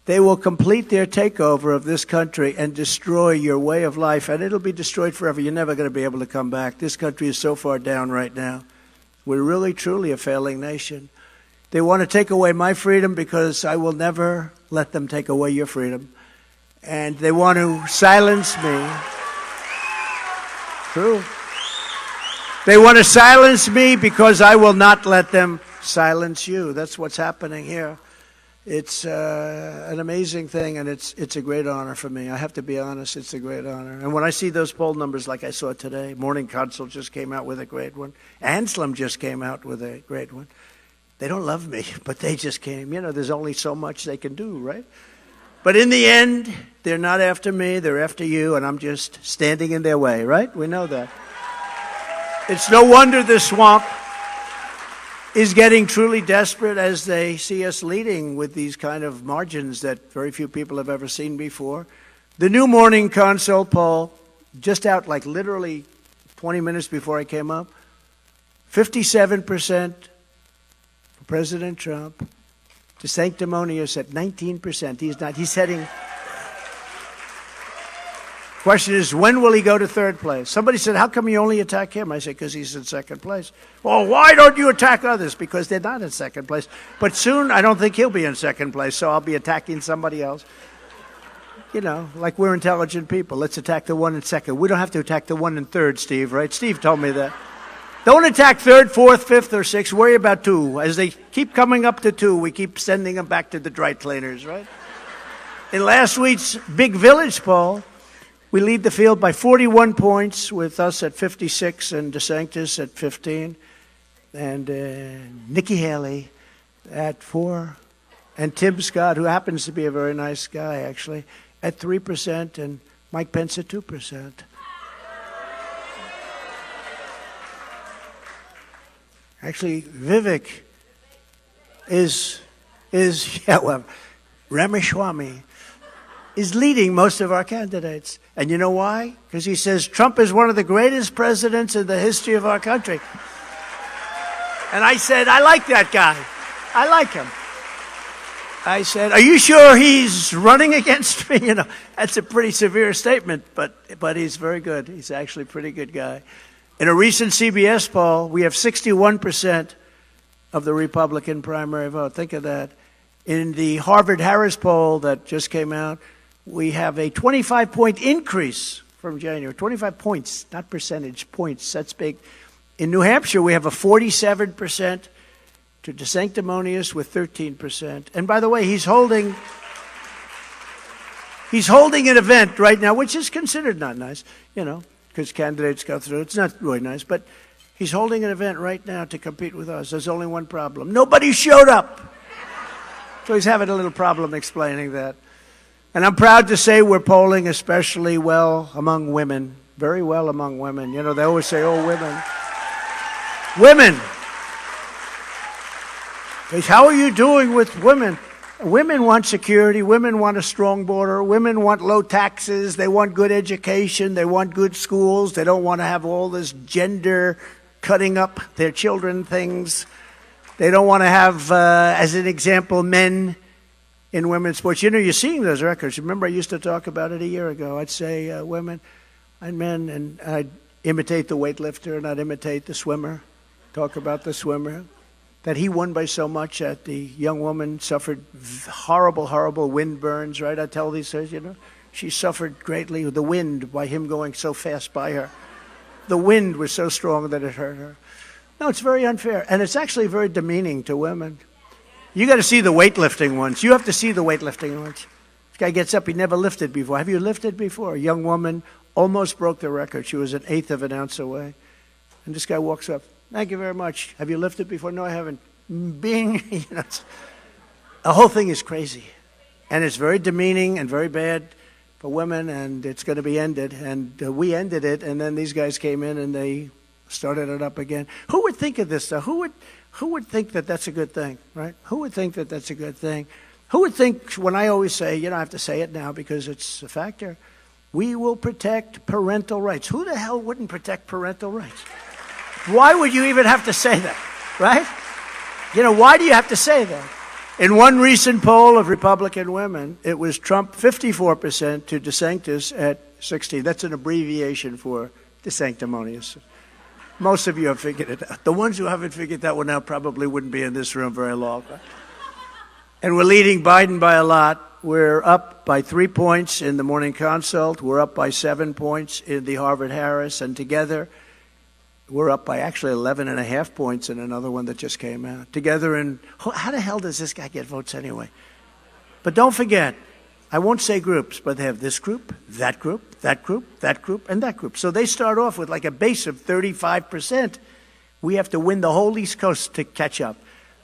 K: they will complete their takeover of this country and destroy your way of life, and it'll be destroyed forever. You're never going to be able to come back. This country is so far down right now. We're really, truly a failing nation. They want to take away my freedom because I will never let them take away your freedom. And they want to silence me. True. They want to silence me because I will not let them silence you. That's what's happening here. It's an amazing thing, and it's a great honor for me. I have to be honest, it's a great honor. And when I see those poll numbers like I saw today, Morning Consult just came out with a great one. Anselm just came out with a great one. They don't love me, but they just came. There's only so much they can do, right? But in the end, they're not after me, they're after you, and I'm just standing in their way, right? We know that. It's no wonder the swamp is getting truly desperate as they see us leading with these kind of margins that very few people have ever seen before. The new Morning Consult poll, just out like literally 20 minutes before I came up, 57% for President Trump, to sanctimonious at 19%. He's heading. Question is, when will he go to third place? Somebody said, how come you only attack him? I said, because he's in second place. Well, why don't you attack others? Because they're not in second place. But soon, I don't think he'll be in second place, so I'll be attacking somebody else. Like we're intelligent people. Let's attack the one in second. We don't have to attack the one in third, Steve, right? Steve told me that. Don't attack third, fourth, fifth, or sixth. Worry about 2. As they keep coming up to 2, we keep sending them back to the dry cleaners, right? In last week's Big Village poll, we lead the field by 41 points, with us at 56 and DeSantis at 15, and Nikki Haley at 4, and Tim Scott, who happens to be a very nice guy, actually, at 3%, and Mike Pence at 2%. Actually, Vivek Ramaswamy is leading most of our candidates. And you know why? Because he says Trump is one of the greatest presidents in the history of our country. And I said, I like that guy. I like him. I said, are you sure he's running against me? That's a pretty severe statement, but he's very good. He's actually a pretty good guy. In a recent CBS poll, we have 61% of the Republican primary vote. Think of that. In the Harvard-Harris poll that just came out, we have a 25-point increase from January. 25 points, not percentage, points. That's big. In New Hampshire, we have a 47% to DeSanctimonious with 13%. And by the way, he's holding He's holding an event right now, which is considered not nice, because candidates go through. It's not really nice, but he's holding an event right now to compete with us. There's only one problem. Nobody showed up. So he's having a little problem explaining that. And I'm proud to say we're polling especially well among women, very well among women. They always say, oh, women. Women. How are you doing with women? Women want security. Women want a strong border. Women want low taxes. They want good education. They want good schools. They don't want to have all this gender cutting up their children things. They don't want to have, as an example, men in women's sports. You're seeing those records. Remember, I used to talk about it a year ago. I'd say women and men, and I'd imitate the weightlifter, and I'd imitate the swimmer, talk about the swimmer, that he won by so much that the young woman suffered horrible, horrible wind burns, right? I tell these stories, she suffered greatly with the wind by him going so fast by her. The wind was so strong that it hurt her. No, it's very unfair, and it's actually very demeaning to women. You got to see the weightlifting ones. You have to see the weightlifting ones. This guy gets up, he never lifted before. Have you lifted before? A young woman almost broke the record. She was an eighth of an ounce away. And this guy walks up, thank you very much. Have you lifted before? No, I haven't. Bing. The whole thing is crazy. And it's very demeaning and very bad for women, and it's going to be ended. And we ended it, and then these guys came in and they started it up again. Who would think of this, though? Who would think that that's a good thing, right? Who would think that that's a good thing? Who would think, when I always say, I have to say it now because it's a factor, we will protect parental rights. Who the hell wouldn't protect parental rights? Why would you even have to say that, right? Why do you have to say that? In one recent poll of Republican women, it was Trump 54% to DeSantis at 16. That's an abbreviation for DeSanctimonious. Most of you have figured it out. The ones who haven't figured that one out probably wouldn't be in this room very long. And we're leading Biden by a lot. We're up by 3 points in the Morning Consult. We're up by 7 points in the Harvard-Harris. And together, we're up by actually 11.5 points in another one that just came out. Together how the hell does this guy get votes anyway? But don't forget, I won't say groups, but they have this group, that group, that group, that group, and that group. So they start off with like a base of 35%. We have to win the whole East Coast to catch up.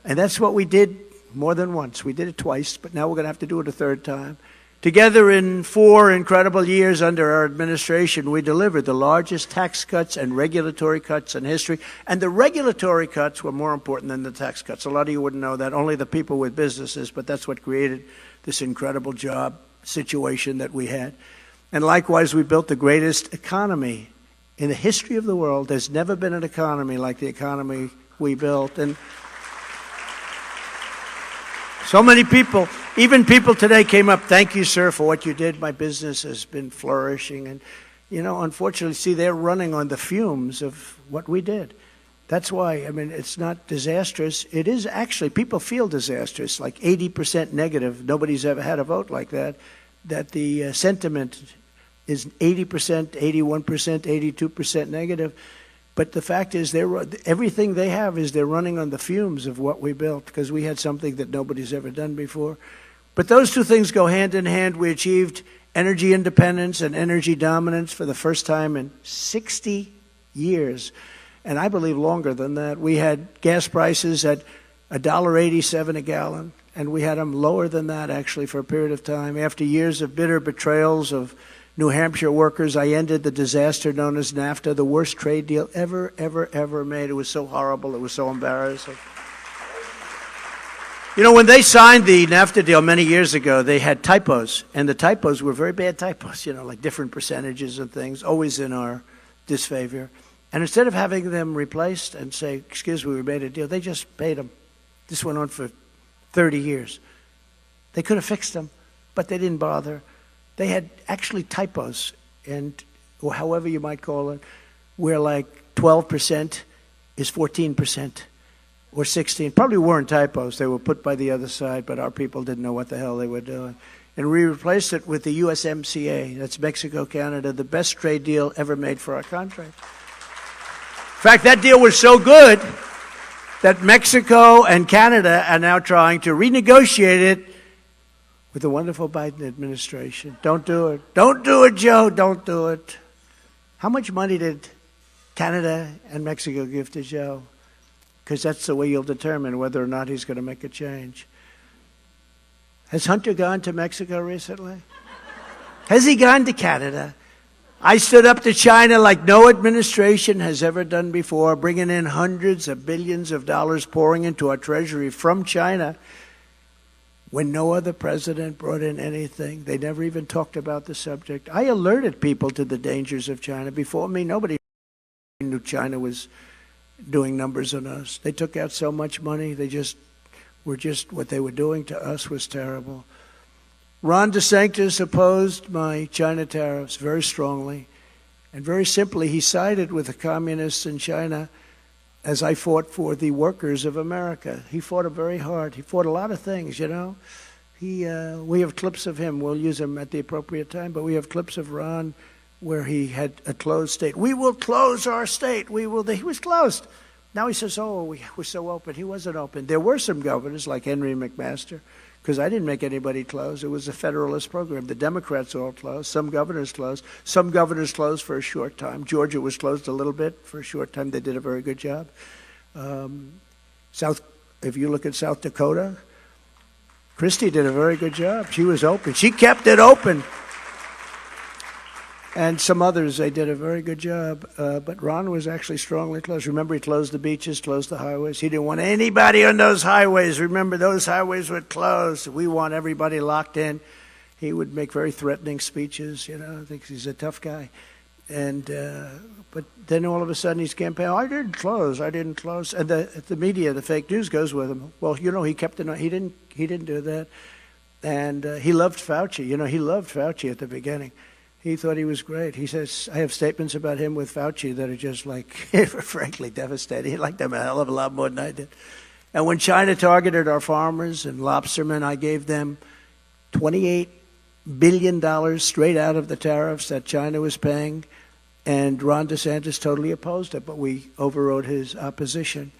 K: And that's what we did more than once. We did it twice, but now we're going to have to do it a third time. Together in 4 incredible years under our administration, we delivered the largest tax cuts and regulatory cuts in history. And the regulatory cuts were more important than the tax cuts. A lot of you wouldn't know that, only the people with businesses, but that's what created this incredible job situation that we had. And likewise, we built the greatest economy in the history of the world. There's never been an economy like the economy we built. And so many people, even people today came up, thank you, sir, for what you did. My business has been flourishing. And, unfortunately, see, they're running on the fumes of what we did. That's why, it's not disastrous. It is actually, people feel disastrous, like 80% negative. Nobody's ever had a vote like that, that the sentiment is 80%, 81%, 82% negative. But the fact is, everything they have is they're running on the fumes of what we built because we had something that nobody's ever done before. But those two things go hand in hand. We achieved energy independence and energy dominance for the first time in 60 years. And I believe longer than that. We had gas prices at $1.87 a gallon, and we had them lower than that, actually, for a period of time. After years of bitter betrayals of New Hampshire workers, I ended the disaster known as NAFTA, the worst trade deal ever, ever, ever made. It was so horrible. It was so embarrassing. When they signed the NAFTA deal many years ago, they had typos, and the typos were very bad typos, like different percentages and things, always in our disfavor. And instead of having them replaced and say, excuse me, we made a deal, they just paid them. This went on for 30 years. They could have fixed them, but they didn't bother. They had actually typos, or however you might call it, where like 12% is 14% or 16. Probably weren't typos. They were put by the other side, but our people didn't know what the hell they were doing. And we replaced it with the USMCA. That's Mexico, Canada, the best trade deal ever made for our country. In fact, that deal was so good that Mexico and Canada are now trying to renegotiate it with the wonderful Biden administration. Don't do it. Don't do it, Joe. Don't do it. How much money did Canada and Mexico give to Joe? Because that's the way you'll determine whether or not he's going to make a change. Has Hunter gone to Mexico recently? Has he gone to Canada? I stood up to China like no administration has ever done before, bringing in hundreds of billions of dollars pouring into our treasury from China when no other president brought in anything. They never even talked about the subject. I alerted people to the dangers of China. Before me, nobody knew China was doing numbers on us. They took out so much money. What they were doing to us was terrible. Ron DeSantis opposed my China tariffs very strongly. And very simply, he sided with the communists in China as I fought for the workers of America. He fought very hard. He fought a lot of things, you know. We have clips of him. We'll use them at the appropriate time. But we have clips of Ron where he had a closed state. We will close our state. He was closed. Now he says, oh, we're so open. He wasn't open. There were some governors like Henry McMaster, because I didn't make anybody close. It was a federalist program. The Democrats all closed. Some governors closed. Some governors closed for a short time. Georgia was closed a little bit for a short time. They did a very good job. If you look at South Dakota, Christie did a very good job. She was open. She kept it open. And some others, they did a very good job. But Ron was actually strongly closed. Remember, he closed the beaches, closed the highways. He didn't want anybody on those highways. Remember, those highways were closed. We want everybody locked in. He would make very threatening speeches. You know, I think he's a tough guy. And but then all of a sudden he's campaigning, I didn't close. And the media, the fake news goes with him. Well, you know, he kept it. He didn't do that. And he loved Fauci. You know, he loved Fauci at the beginning. He thought he was great. He says, I have statements about him with Fauci that are just like, frankly, devastating. He liked them a hell of a lot more than I did. And when China targeted our farmers and lobstermen, I gave them $28 billion straight out of the tariffs that China was paying. And Ron DeSantis totally opposed it, but we overrode his opposition.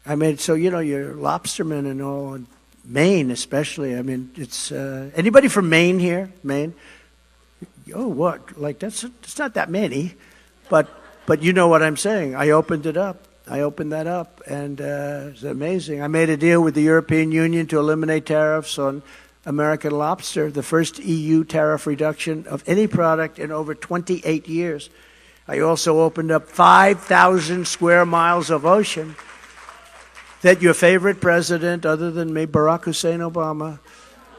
K: I mean, so, you know, your lobstermen and all, and Maine especially. I mean, it's, anybody from Maine here? Maine? Oh, what? Like, it's not that many, but you know what I'm saying. I opened it up. I opened that up, and it's amazing. I made a deal with the European Union to eliminate tariffs on American lobster, the first EU tariff reduction of any product in over 28 years. I also opened up 5,000 square miles of ocean that your favorite president, other than me, Barack Hussein Obama,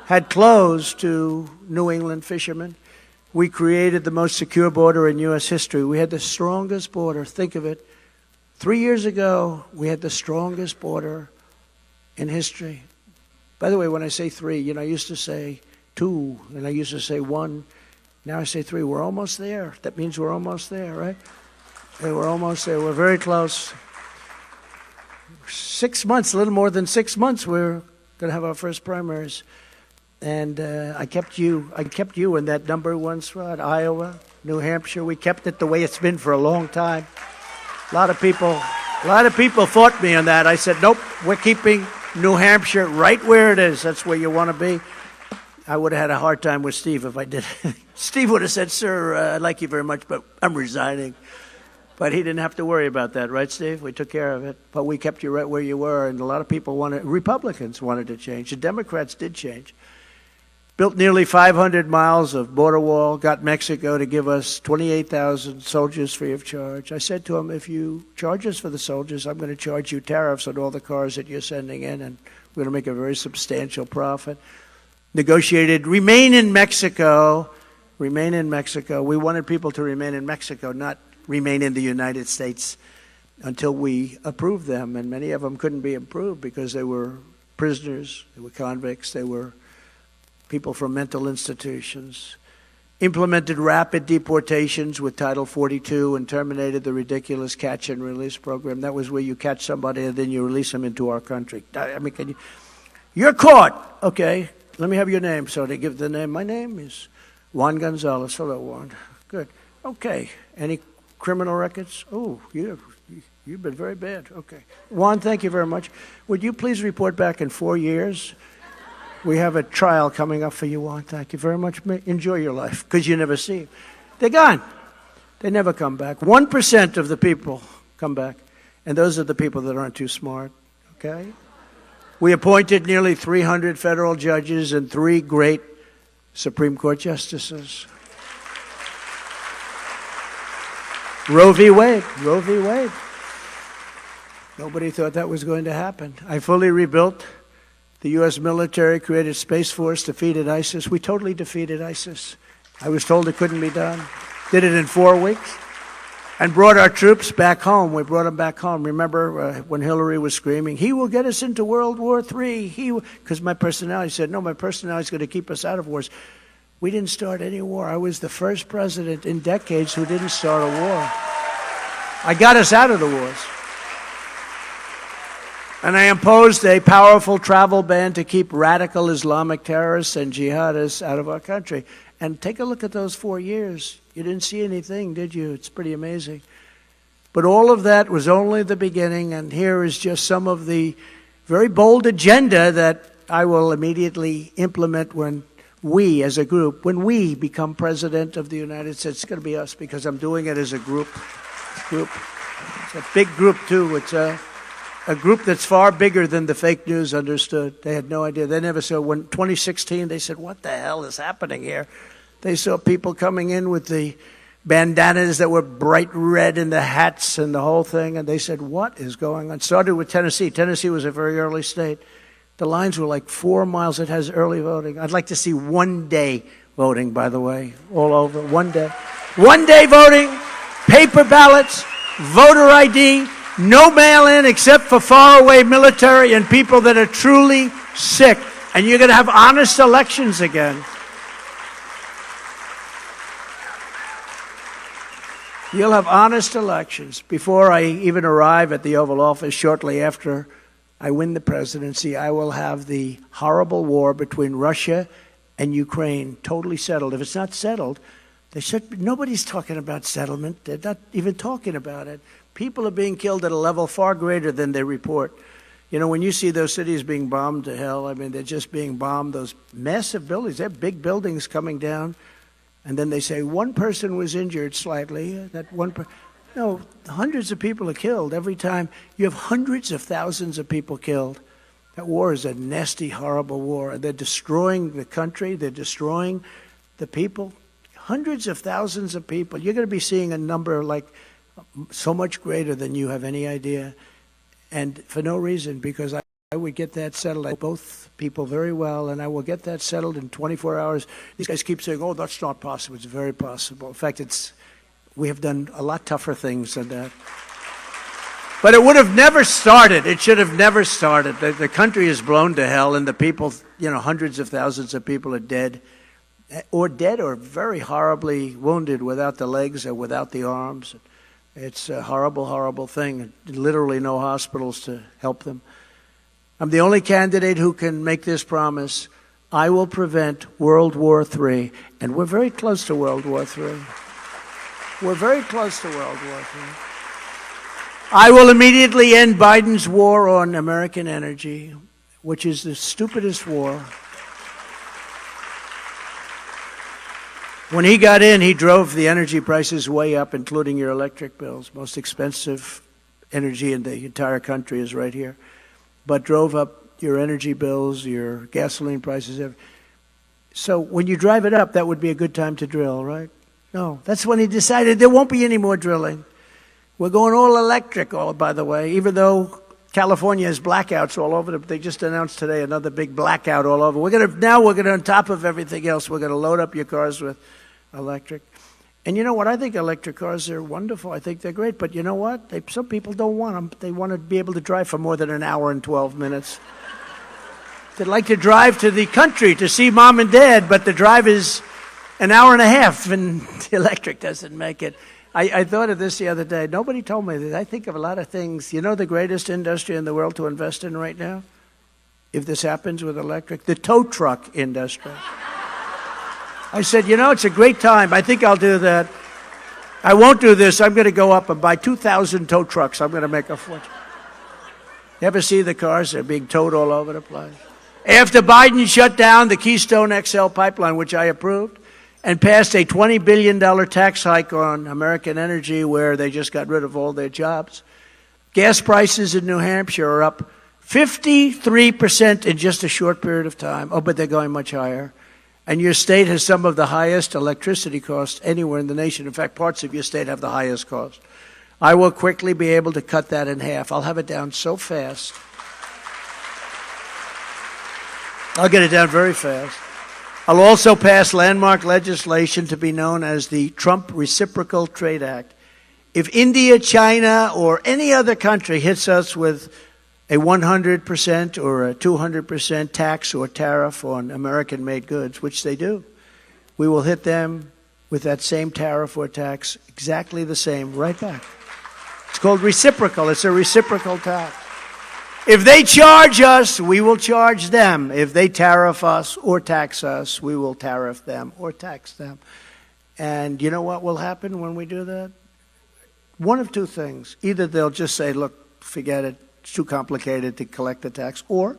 K: had closed to New England fishermen. We created the most secure border in U.S. history. We had the strongest border. Think of it. 3 years ago, we had the strongest border in history. By the way, when I say three, you know, I used to say two, and I used to say one. Now I say three. We're almost there. That means we're almost there, right? Hey, we're almost there. We're very close. 6 months, a little more than 6 months, we're going to have our first primaries. And I kept you in that number one spot, Iowa, New Hampshire. We kept it the way it's been for a long time. A lot of people fought me on that. I said, nope, we're keeping New Hampshire right where it is. That's where you want to be. I would have had a hard time with Steve if I did. Steve would have said, sir, I like you very much, but I'm resigning. But he didn't have to worry about that, right, Steve? We took care of it. But we kept you right where you were, and a lot of people Republicans wanted to change. The Democrats did change. Built nearly 500 miles of border wall, got Mexico to give us 28,000 soldiers free of charge. I said to him, if you charge us for the soldiers, I'm going to charge you tariffs on all the cars that you're sending in, and we're going to make a very substantial profit. Negotiated remain in Mexico. We wanted people to remain in Mexico, not remain in the United States until we approved them. And many of them couldn't be approved because they were prisoners, they were convicts, they were people from mental institutions. Implemented rapid deportations with Title 42 and terminated the ridiculous catch and release program. That was where you catch somebody and then you release them into our country. I mean, you're caught. Okay, let me have your name. So they give the name. My name is Juan Gonzalez. Hello, Juan. Good. Okay. Any criminal records? Oh, you've been very bad. Okay. Juan, thank you very much. Would you please report back in 4 years? We have a trial coming up for you all. Thank you very much. Enjoy your life, because you never see them. They're gone. They never come back. 1% of the people come back, and those are the people that aren't too smart, okay? We appointed nearly 300 federal judges and 3 great Supreme Court justices. Roe v. Wade. Roe v. Wade. Nobody thought that was going to happen. I fully rebuilt the U.S. military, created Space Force, defeated ISIS. We totally defeated ISIS. I was told it couldn't be done. Did it in 4 weeks. And brought our troops back home. We brought them back home. Remember when Hillary was screaming, he will get us into World War III. Because my personality said, no, my personality is going to keep us out of wars. We didn't start any war. I was the first president in decades who didn't start a war. I got us out of the wars. And I imposed a powerful travel ban to keep radical Islamic terrorists and jihadists out of our country. And take a look at those 4 years. You didn't see anything, did you? It's pretty amazing. But all of that was only the beginning, and here is just some of the very bold agenda that I will immediately implement when we, as a group, when we become president of the United States. It's going to be us, because I'm doing it as a group. It's a big group, too. It's a group that's far bigger than the fake news understood. They had no idea. They never saw. When 2016, they said, what the hell is happening here? They saw people coming in with the bandanas that were bright red and the hats and the whole thing, and they said, what is going on? Started with Tennessee. Tennessee was a very early state. The lines were like 4 miles. It has early voting. I'd like to see 1 day voting, by the way, all over. 1 day. 1 day voting, paper ballots, voter ID, no mail-in except for faraway military and people that are truly sick. And you're going to have honest elections again. You'll have honest elections. Before I even arrive at the Oval Office, shortly after I win the presidency, I will have the horrible war between Russia and Ukraine totally settled. If it's not settled, nobody's talking about settlement. They're not even talking about it. People are being killed at a level far greater than they report. You know, when you see those cities being bombed to hell, I mean, they're just being bombed, those massive buildings. They're big buildings coming down. And then they say one person was injured slightly. No, hundreds of people are killed every time. You have hundreds of thousands of people killed. That war is a nasty, horrible war. And they're destroying the country. They're destroying the people. Hundreds of thousands of people. You're going to be seeing a number like so much greater than you have any idea. And for no reason, because I would get that settled. I know both people very well, and I will get that settled in 24 hours. These guys keep saying, oh, that's not possible. It's very possible. In fact, we have done a lot tougher things than that. But it would have never started. It should have never started. The country is blown to hell, and the people, hundreds of thousands of people are dead or very horribly wounded without the legs or without the arms. It's a horrible, horrible thing. Literally no hospitals to help them. I'm the only candidate who can make this promise. I will prevent World War III. And we're very close to World War III. We're very close to World War III. I will immediately end Biden's war on American energy, which is the stupidest war. When he got in, he drove the energy prices way up, including your electric bills. Most expensive energy in the entire country is right here. But drove up your energy bills, your gasoline prices. So when you drive it up, that would be a good time to drill, right? No, that's when he decided there won't be any more drilling. We're going all electric, by the way, even though California has blackouts all over. They just announced today another big blackout all over. Now we're going to, on top of everything else, we're going to load up your cars with electric. And you know what? I think electric cars are wonderful. I think they're great. But you know what? Some people don't want them. They want to be able to drive for more than an hour and 12 minutes. They'd like to drive to the country to see mom and dad, but the drive is an hour and a half, and the electric doesn't make it. I thought of this the other day. Nobody told me this. I think of a lot of things. You know the greatest industry in the world to invest in right now? If this happens with electric? The tow truck industry. I said, it's a great time. I think I'll do that. I won't do this. I'm going to go up and buy 2,000 tow trucks. I'm going to make a fortune. You ever see the cars? They're being towed all over the place. After Biden shut down the Keystone XL pipeline, which I approved, and passed a $20 billion tax hike on American energy where they just got rid of all their jobs, gas prices in New Hampshire are up 53% in just a short period of time. Oh, but they're going much higher. And your state has some of the highest electricity costs anywhere in the nation. In fact, parts of your state have the highest cost. I will quickly be able to cut that in half. I'll have it down so fast. I'll get it down very fast. I'll also pass landmark legislation to be known as the Trump Reciprocal Trade Act. If India, China, or any other country hits us with a 100% or a 200% tax or tariff on American-made goods, which they do, we will hit them with that same tariff or tax, exactly the same, right back. It's called reciprocal. It's a reciprocal tax. If they charge us, we will charge them. If they tariff us or tax us, we will tariff them or tax them. And you know what will happen when we do that? One of two things. Either they'll just say, look, forget it, it's too complicated to collect the tax, or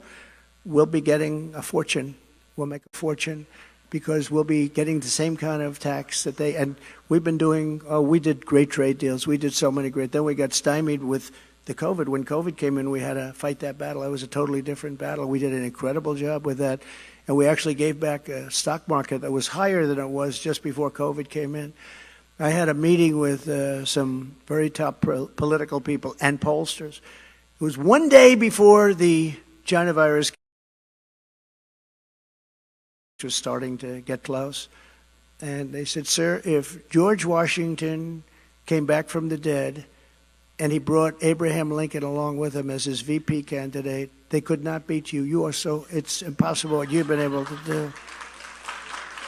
K: we'll be getting a fortune. We'll make a fortune because we'll be getting the same kind of tax that they, and we've been doing, we did great trade deals. We did so many great, then we got stymied with the COVID. When COVID came in, we had to fight that battle. It was a totally different battle. We did an incredible job with that, and we actually gave back a stock market that was higher than it was just before COVID came in. I had a meeting with some very top political people and pollsters. It was one day before the China virus was starting to get close. And they said, sir, if George Washington came back from the dead and he brought Abraham Lincoln along with him as his VP candidate, they could not beat you. You are so, it's impossible what you've been able to do.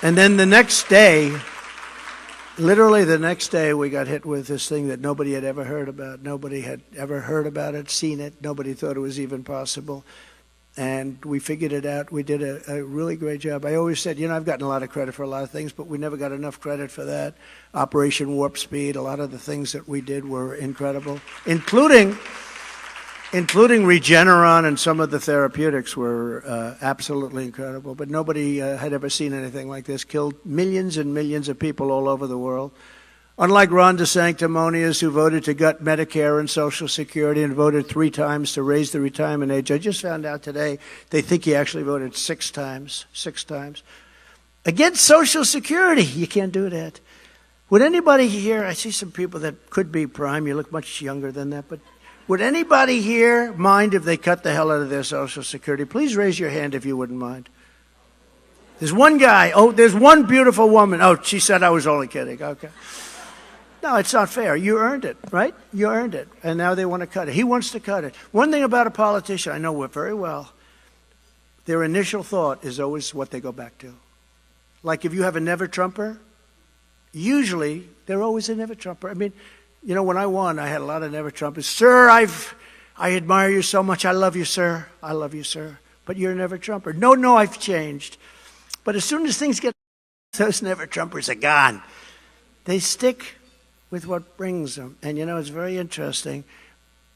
K: And then the next day, literally the next day, we got hit with this thing that nobody had ever heard about. Nobody had ever heard about it, seen it. Nobody thought it was even possible. And we figured it out. We did a really great job. I always said, you know, I've gotten a lot of credit for a lot of things, but we never got enough credit for that. Operation Warp Speed, a lot of the things that we did were incredible, including Regeneron, and some of the therapeutics were absolutely incredible. But nobody had ever seen anything like this. Killed millions and millions of people all over the world. Unlike Ron DeSanctimonious, who voted to gut Medicare and Social Security and voted 3 times to raise the retirement age, I just found out today they think he actually voted 6 times. 6 times. Against Social Security. You can't do that. Would anybody here, I see some people that could be prime, you look much younger than that, but would anybody here mind if they cut the hell out of their Social Security? Please raise your hand if you wouldn't mind. There's one guy. Oh, there's one beautiful woman. Oh, she said I was only kidding. Okay. No, it's not fair. You earned it, right? You earned it. And now they want to cut it. He wants to cut it. One thing about a politician, I know very well, their initial thought is always what they go back to. Like if you have a never-Trumper, usually they're always a never-Trumper. I mean, you know, when I won, I had a lot of never-Trumpers. Sir, I admire you so much. I love you, sir. I love you, sir. But you're a never-Trumper. No, I've changed. But as soon as things get, those never-Trumpers are gone. They stick with what brings them. And, you know, it's very interesting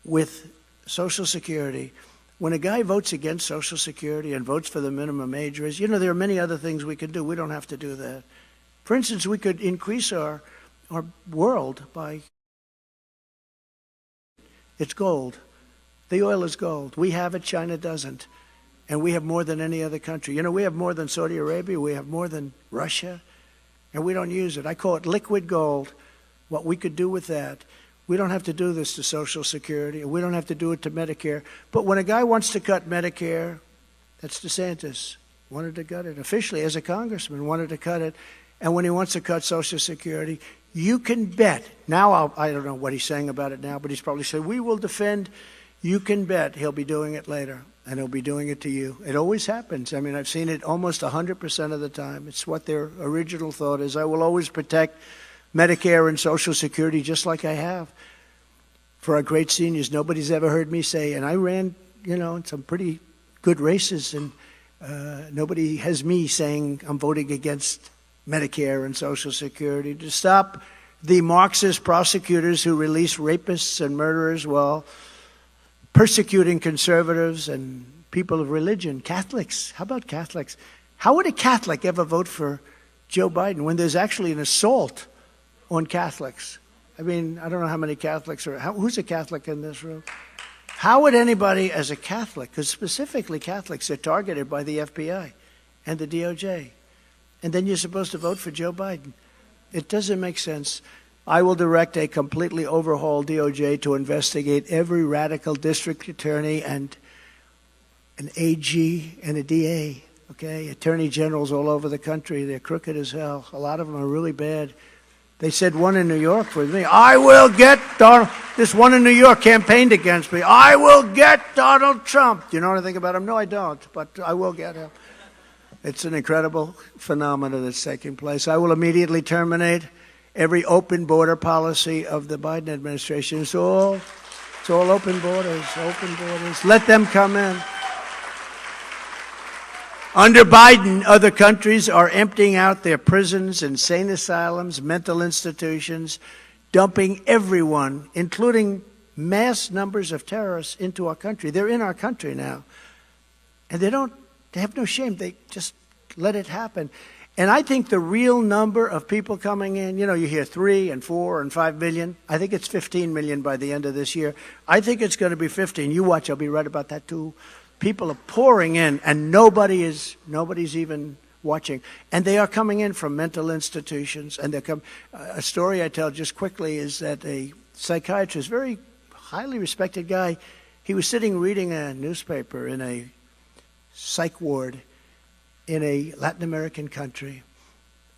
K: with Social Security. When a guy votes against Social Security and votes for the minimum age raise, you know, there are many other things we can do. We don't have to do that. For instance, we could increase our world by, it's gold. The oil is gold. We have it, China doesn't. And we have more than any other country. You know, we have more than Saudi Arabia. We have more than Russia. And we don't use it. I call it liquid gold. What we could do with that. We don't have to do this to Social Security, and we don't have to do it to Medicare. But when a guy wants to cut Medicare, that's DeSantis, wanted to cut it. Officially, as a congressman, wanted to cut it. And when he wants to cut Social Security, you can bet. Now, I don't know what he's saying about it now, but he's probably saying, we will defend. You can bet he'll be doing it later, and he'll be doing it to you. It always happens. I mean, I've seen it almost 100% of the time. It's what their original thought is. I will always protect Medicare and Social Security just like I have for our great seniors. Nobody's ever heard me say, and I ran, you know, in some pretty good races, and nobody has me saying I'm voting against Medicare and Social Security to stop the Marxist prosecutors who release rapists and murderers. Well, persecuting conservatives and people of religion, Catholics. How about Catholics? How would a Catholic ever vote for Joe Biden when there's actually an assault on Catholics? I mean, I don't know how many Catholics are. Who's a Catholic in this room? How would anybody as a Catholic, because specifically Catholics are targeted by the FBI and the DOJ, and then you're supposed to vote for Joe Biden? It doesn't make sense. I will direct a completely overhauled DOJ to investigate every radical district attorney and an AG and a DA, okay? Attorney generals all over the country. They're crooked as hell. A lot of them are really bad. They said one in New York with me, I will get Donald, this one in New York campaigned against me. I will get Donald Trump. Do you know anything about him? No, I don't, but I will get him. It's an incredible phenomenon that's taking place. I will immediately terminate every open border policy of the Biden administration. It's all open borders, open borders. Let them come in. Under Biden, other countries are emptying out their prisons, insane asylums, mental institutions, dumping everyone, including mass numbers of terrorists, into our country. They're in our country now. And they have no shame. They just let it happen. And I think the real number of people coming in, you know, you hear 3 and 4 and 5 million. I think it's 15 million by the end of this year. I think it's going to be 15. You watch, I'll be right about that too. People are pouring in, and nobody's even watching. And they are coming in from mental institutions. And a story I tell just quickly is that a psychiatrist, very highly respected guy, he was sitting reading a newspaper in a psych ward in a Latin American country.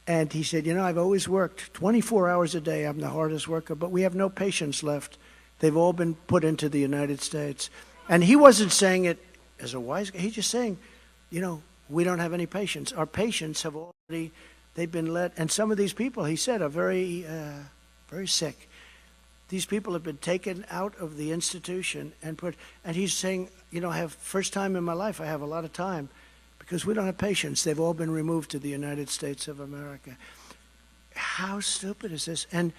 K: And he said, you know, I've always worked 24 hours a day. I'm the hardest worker, but we have no patients left. They've all been put into the United States. And he wasn't saying it as a wise guy. He's just saying, you know, we don't have any patients. Our patients have already, they've been let, and some of these people, he said, are very sick. These people have been taken out of the institution and he's saying, you know, I have, first time in my life, I have a lot of time because we don't have patients. They've all been removed to the United States of America. How stupid is this? And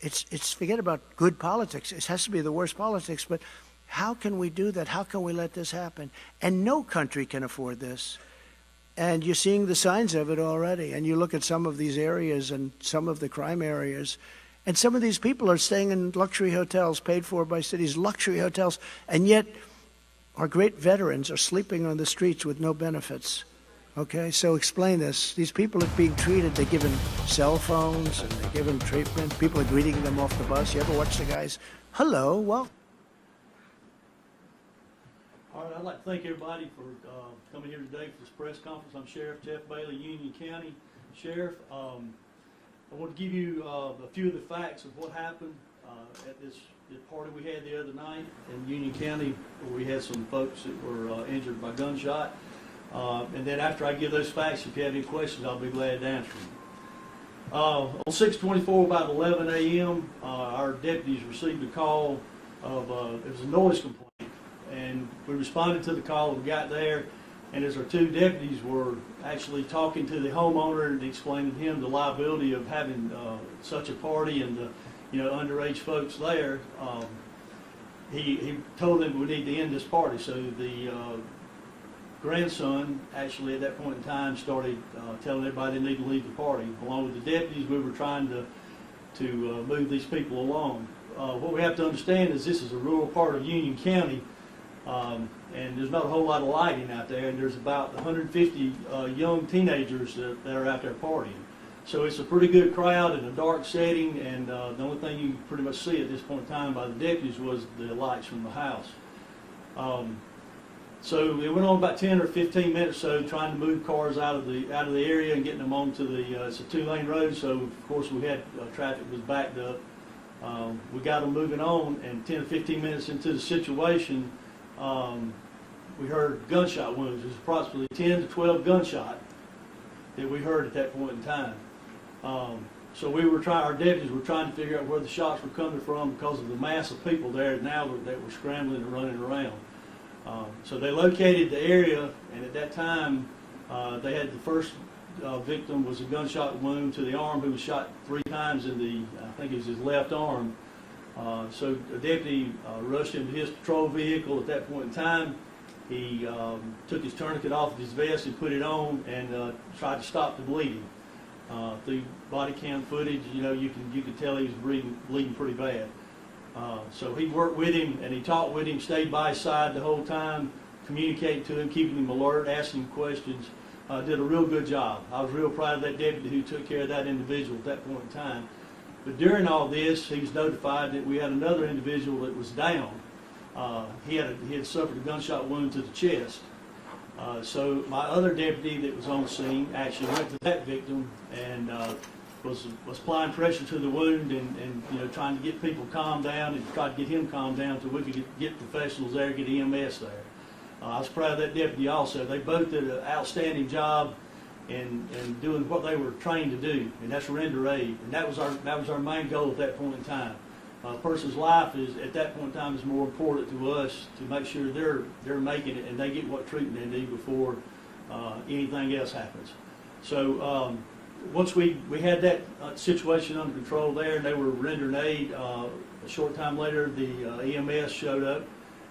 K: it's forget about good politics. It has to be the worst politics, but how can we do that? How can we let this happen? And no country can afford this. And you're seeing the signs of it already. And you look at some of these areas and some of the crime areas, and some of these people are staying in luxury hotels paid for by cities, luxury hotels, and yet our great veterans are sleeping on the streets with no benefits. Okay, so explain this. These people are being treated, they're given cell phones and they're given treatment. People are greeting them off the bus. You ever watch the guys? Hello, well.
L: All right, I'd like to thank everybody for coming here today for this press conference. I'm Sheriff Jeff Bailey, Union County Sheriff. I want to give you a few of the facts of what happened at this party we had the other night in Union County, where we had some folks that were injured by gunshot. And then after I give those facts, if you have any questions, I'll be glad to answer them. On 6/24, about 11 a.m., our deputies received a call of it was a noise complaint, and we responded to the call and got there. And as our two deputies were actually talking to the homeowner and explaining to him the liability of having such a party and the underage folks there, he told them we need to end this party. So the grandson actually at that point in time started telling everybody they need to leave the party. Along with the deputies, we were trying to move these people along. What we have to understand is this is a rural part of Union County, and there's not a whole lot of lighting out there, and there's about 150 young teenagers that are out there partying. So it's a pretty good crowd in a dark setting, and the only thing you pretty much see at this point in time by the deputies was the lights from the house. So it went on about 10 or 15 minutes or so, trying to move cars out of the area and getting them onto it's a 2-lane road. So of course we had traffic was backed up. We got them moving on, and 10 or 15 minutes into the situation, we heard gunshot wounds. It was approximately 10 to 12 gunshot that we heard at that point in time. So our deputies were trying to figure out where the shots were coming from because of the mass of people there now that were scrambling and running around. So they located the area, and at that time, they had the first victim was a gunshot wound to the arm, who was shot 3 times in I think it was his left arm. So a deputy rushed into his patrol vehicle at that point in time. He took his tourniquet off of his vest and put it on and tried to stop the bleeding. Through body cam footage, you know, you could tell he was bleeding pretty bad. So he worked with him and he talked with him, stayed by his side the whole time, communicating to him, keeping him alert, asking him questions. Did a real good job. I was real proud of that deputy who took care of that individual at that point in time. But during all this, he was notified that we had another individual that was down. He had suffered a gunshot wound to the chest. So my other deputy that was on the scene actually went to that victim and was applying pressure to the wound and you know, trying to get people calmed down and try to get him calmed down so we could get professionals there, get EMS there. I was proud of that deputy also. They both did an outstanding job in doing what they were trained to do, and that's render aid. And that was our main goal at that point in time. A person's life is at that point in time is more important to us to make sure they're making it and they get what treatment they need before anything else happens. So once we had that situation under control there and they were rendering aid, a short time later the EMS showed up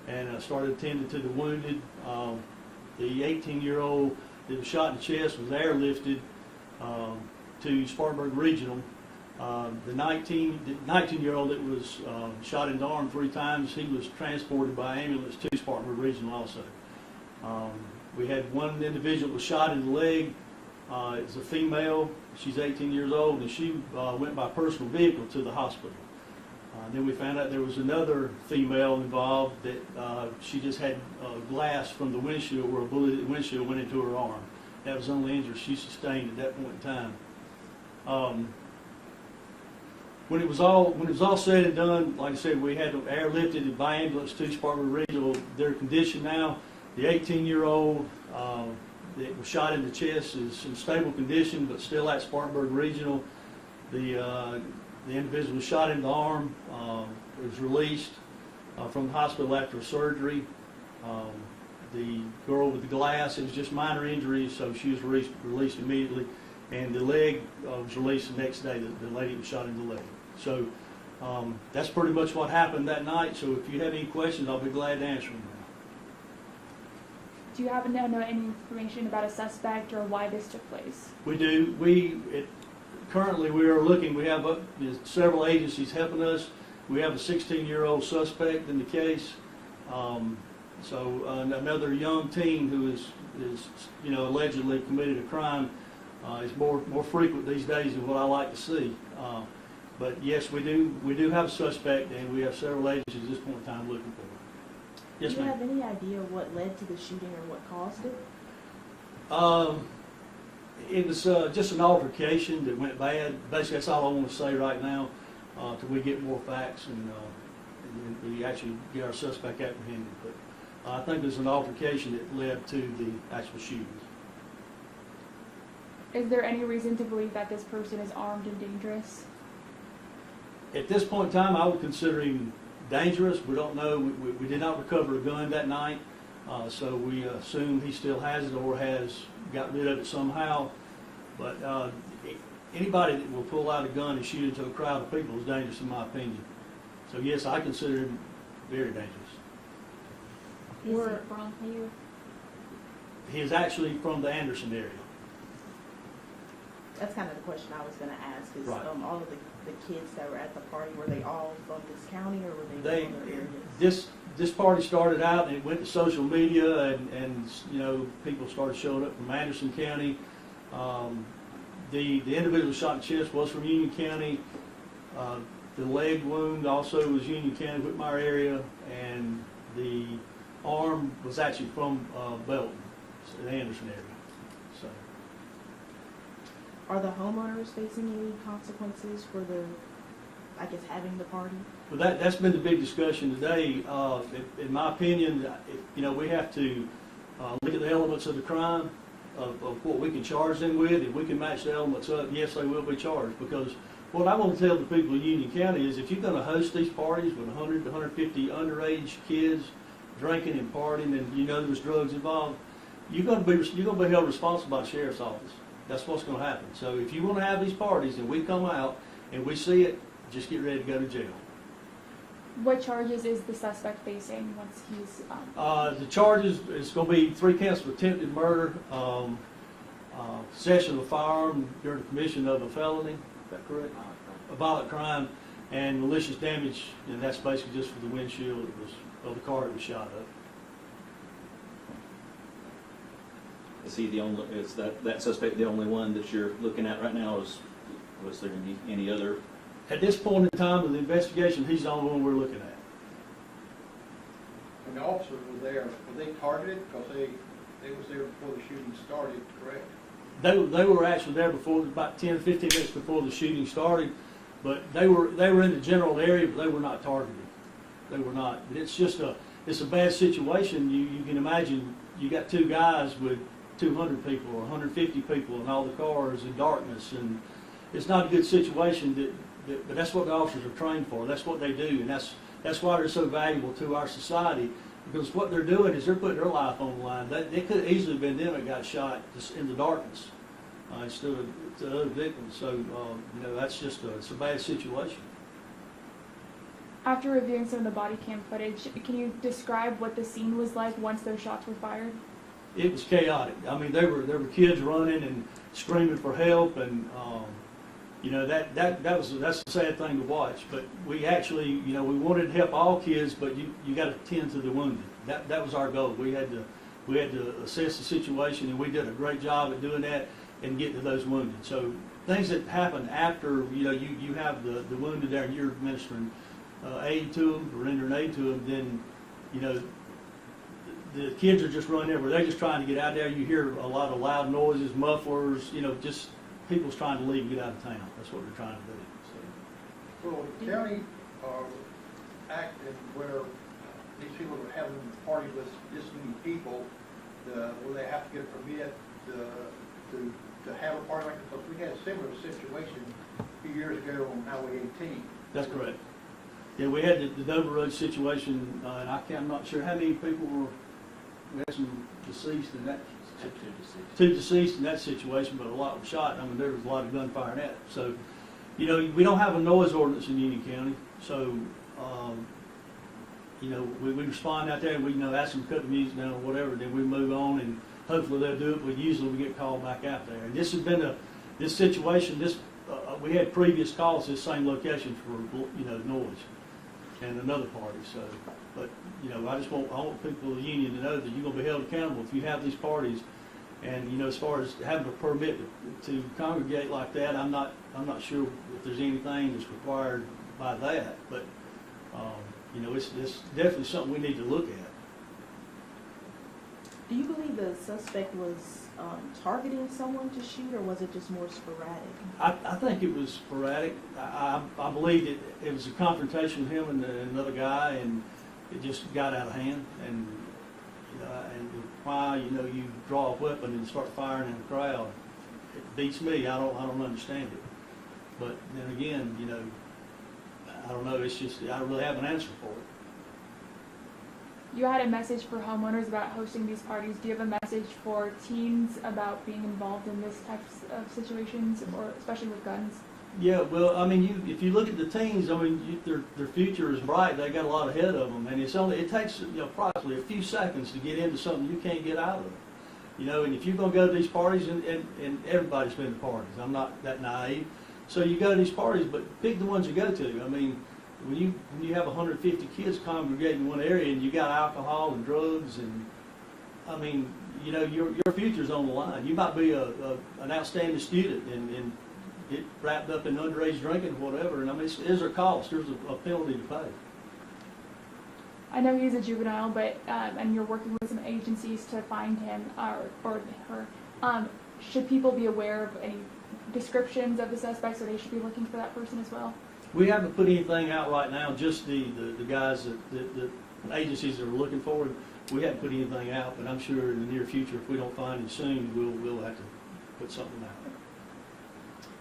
L: and started attending to the wounded. The 18-year-old that was shot in the chest was airlifted to Spartanburg Regional. The 19-year-old that was shot in the arm 3 times, he was transported by ambulance to Spartanburg Regional also. We had one individual that was shot in the leg. It's a female. She's 18 years old, and she went by personal vehicle to the hospital. Then we found out there was another female involved that she just had glass from the windshield where a bullet in the windshield went into her arm. That was the only injury she sustained at that point in time. When it was all said and done, like I said, we had them airlifted by ambulance to Spartanburg Regional. Their condition now, the 18-year-old that was shot in the chest is in stable condition, but still at Spartanburg Regional. The individual was shot in the arm, was released from the hospital after surgery. The girl with the glass, it was just minor injuries, so she was released immediately. And the leg was released the next day, the lady was shot in the leg. So that's pretty much what happened that night. So if you have any questions, I'll be glad to answer them.
M: Do you happen to know any information about a suspect or why this took place? We
L: do. Currently we are looking, we have several agencies helping us. We have a 16-year-old suspect in the case. So another young teen who is you know, allegedly committed a crime is more frequent these days than what I like to see. But yes, we do have a suspect, and we have several agencies at this point in time looking for him. Yes, ma'am.
B: Do you have any idea what led to the shooting or what caused it?
L: It was just an altercation that went bad. Basically, that's all I want to say right now till we get more facts and we actually get our suspect apprehended. But I think there's an altercation that led to the actual shooting.
M: Is there any reason to believe that this person is armed and dangerous?
L: At this point in time, I would consider him dangerous. We don't know. We did not recover a gun that night, so we assume he still has it or has got rid of it somehow. But anybody that will pull out a gun and shoot into a crowd of people is dangerous, in my opinion. So yes, I consider him very dangerous.
M: Is he from here?
L: He is actually from the Anderson area.
B: That's kind of the question I was going to ask. Is
L: Right.
B: All of the kids that were at the party, were they all from this county or were they from other areas?
L: This party started out and it went to social media and you know, people started showing up from Anderson County. The individual shot in the chest was from Union County. The leg wound also was Union County, Whitmire area, and the arm was actually from Belton, the Anderson area. So.
B: Are the homeowners facing any consequences for having the party?
L: Well, that's been the big discussion today. In my opinion, you know, we have to look at the elements of the crime, of what we can charge them with. If we can match the elements up, yes, they will be charged. Because what I want to tell the people of Union County is if you're going to host these parties with 100 to 150 underage kids drinking and partying and you know there's drugs involved, you're going to be held responsible by the sheriff's office. That's what's going to happen. So if you want to have these parties and we come out and we see it, just get ready to go to jail.
M: What charges is the suspect facing once he's?
L: The charges is going to be 3 counts of attempted murder, possession of a firearm during the commission of a felony. Is that correct? A violent crime, and malicious damage, and that's basically just for the windshield of the car that was shot up.
N: Is he the only? Is that suspect the only one that you're looking at right now? Was there any other?
L: At this point in time of the investigation, he's the only one we're looking at.
B: When the officers were there, were they targeted? Because they was there before the shooting started, correct?
L: They were actually there before, about 10 or 15 minutes before the shooting started, but they were in the general area, but they were not targeted. They were not. But it's a bad situation. You can imagine you got 2 guys with 200 people or 150 people in all the cars in darkness, and it's not a good situation. But that's what the officers are trained for. That's what they do, and that's why they're so valuable to our society. Because what they're doing is they're putting their life on the line. They could have easily been them that got shot just in the darkness instead of the other victims. So that's just it's a bad situation.
M: After reviewing some of the body cam footage, can you describe what the scene was like once those shots were fired?
L: It was chaotic. I mean, there were kids running and screaming for help, and that's the sad thing to watch. But we actually, we wanted to help all kids, but you got to tend to the wounded. That was our goal. We had to assess the situation, and we did a great job at doing that and getting to those wounded. So things that happen after you have the wounded there and you're administering aid to them, rendering aid to them, then the kids are just running everywhere. They're just trying to get out there. You hear a lot of loud noises, mufflers, just people's trying to leave and get out of town. That's what they're trying to do.
B: Well, the county acted where these people were having parties with this many people, will they have to get a permit to have a party like this? Because we had a similar situation a few years ago on Highway 18.
L: That's correct. Yeah, we had the Dover Road situation, and I'm not sure how many people were. We had some deceased in that. 2 deceased in that situation, but a lot were shot. I mean, there was a lot of gunfire in that. So, we don't have a noise ordinance in Union County. So, we respond out there and we ask them to cut the music down or whatever. Then we move on, and hopefully they'll do it. But usually we get called back out there. And this has been this situation. We had previous calls to this same location for noise and another party. So, but I want people of the union to know that you're going to be held accountable if you have these parties. And as far as having a permit to congregate like that, I'm not sure if there's anything that's required by that. But it's definitely something we need to look at.
O: Do you believe the suspect was targeting someone to shoot, or was it just more sporadic?
L: I think it was sporadic. I believe it was a confrontation with him and another guy, and it just got out of hand. And why you draw a weapon and start firing in a crowd, it beats me. I don't understand it. But then again, I don't know. It's just I don't really have an answer for it.
M: You had a message for homeowners about hosting these parties. Do you have a message for teens about being involved in this types of situations, or especially with guns?
L: Yeah, well, I mean, if you look at the teens, I mean, their future is bright. They got a lot ahead of them, and it takes approximately a few seconds to get into something you can't get out of. And if you're going to go to these parties, and everybody's been to parties, I'm not that naive. So you go to these parties, but pick the ones you go to. I mean, when you have 150 kids congregating in one area, and you got alcohol and drugs, and I mean, your future's on the line. You might be an outstanding student and get wrapped up in underage drinking or whatever, and I mean, there's a cost. There's a penalty to pay.
M: I know he's a juvenile, but and you're working with some agencies to find him or her. Should people be aware of any descriptions of the suspects, or they should be looking for that person as well?
L: We haven't put anything out right now. Just the guys the agencies that are looking for him. We haven't put anything out, but I'm sure in the near future, if we don't find him soon, we'll have to put something out.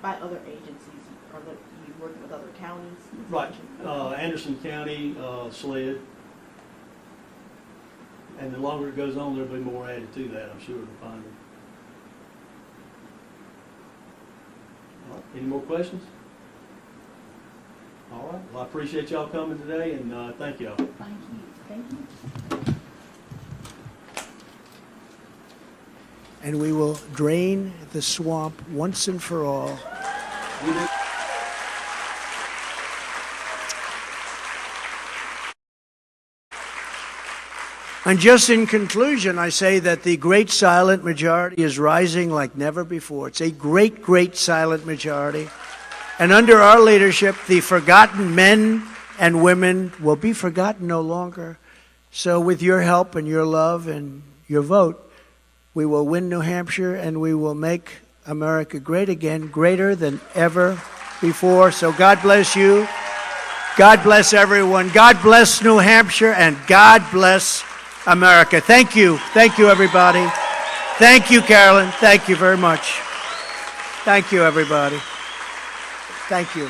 O: By other agencies, are you working with other counties?
L: Right, Anderson County, SLED, and the longer it goes on, there'll be more added to that, I'm sure, to find them. All right. Any more questions? All right. Well, I appreciate y'all coming today, and thank y'all.
M: Thank you. Thank you.
K: And we will drain the swamp once and for all. And just in conclusion, I say that the great silent majority is rising like never before. It's a great, great silent majority. And under our leadership, the forgotten men and women will be forgotten no longer. So with your help and your love and your vote, we will win New Hampshire and we will make America great again, greater than ever before. So God bless you. God bless everyone. God bless New Hampshire and God bless America. Thank you. Thank you, everybody. Thank you, Carolyn. Thank you very much. Thank you, everybody. Thank you.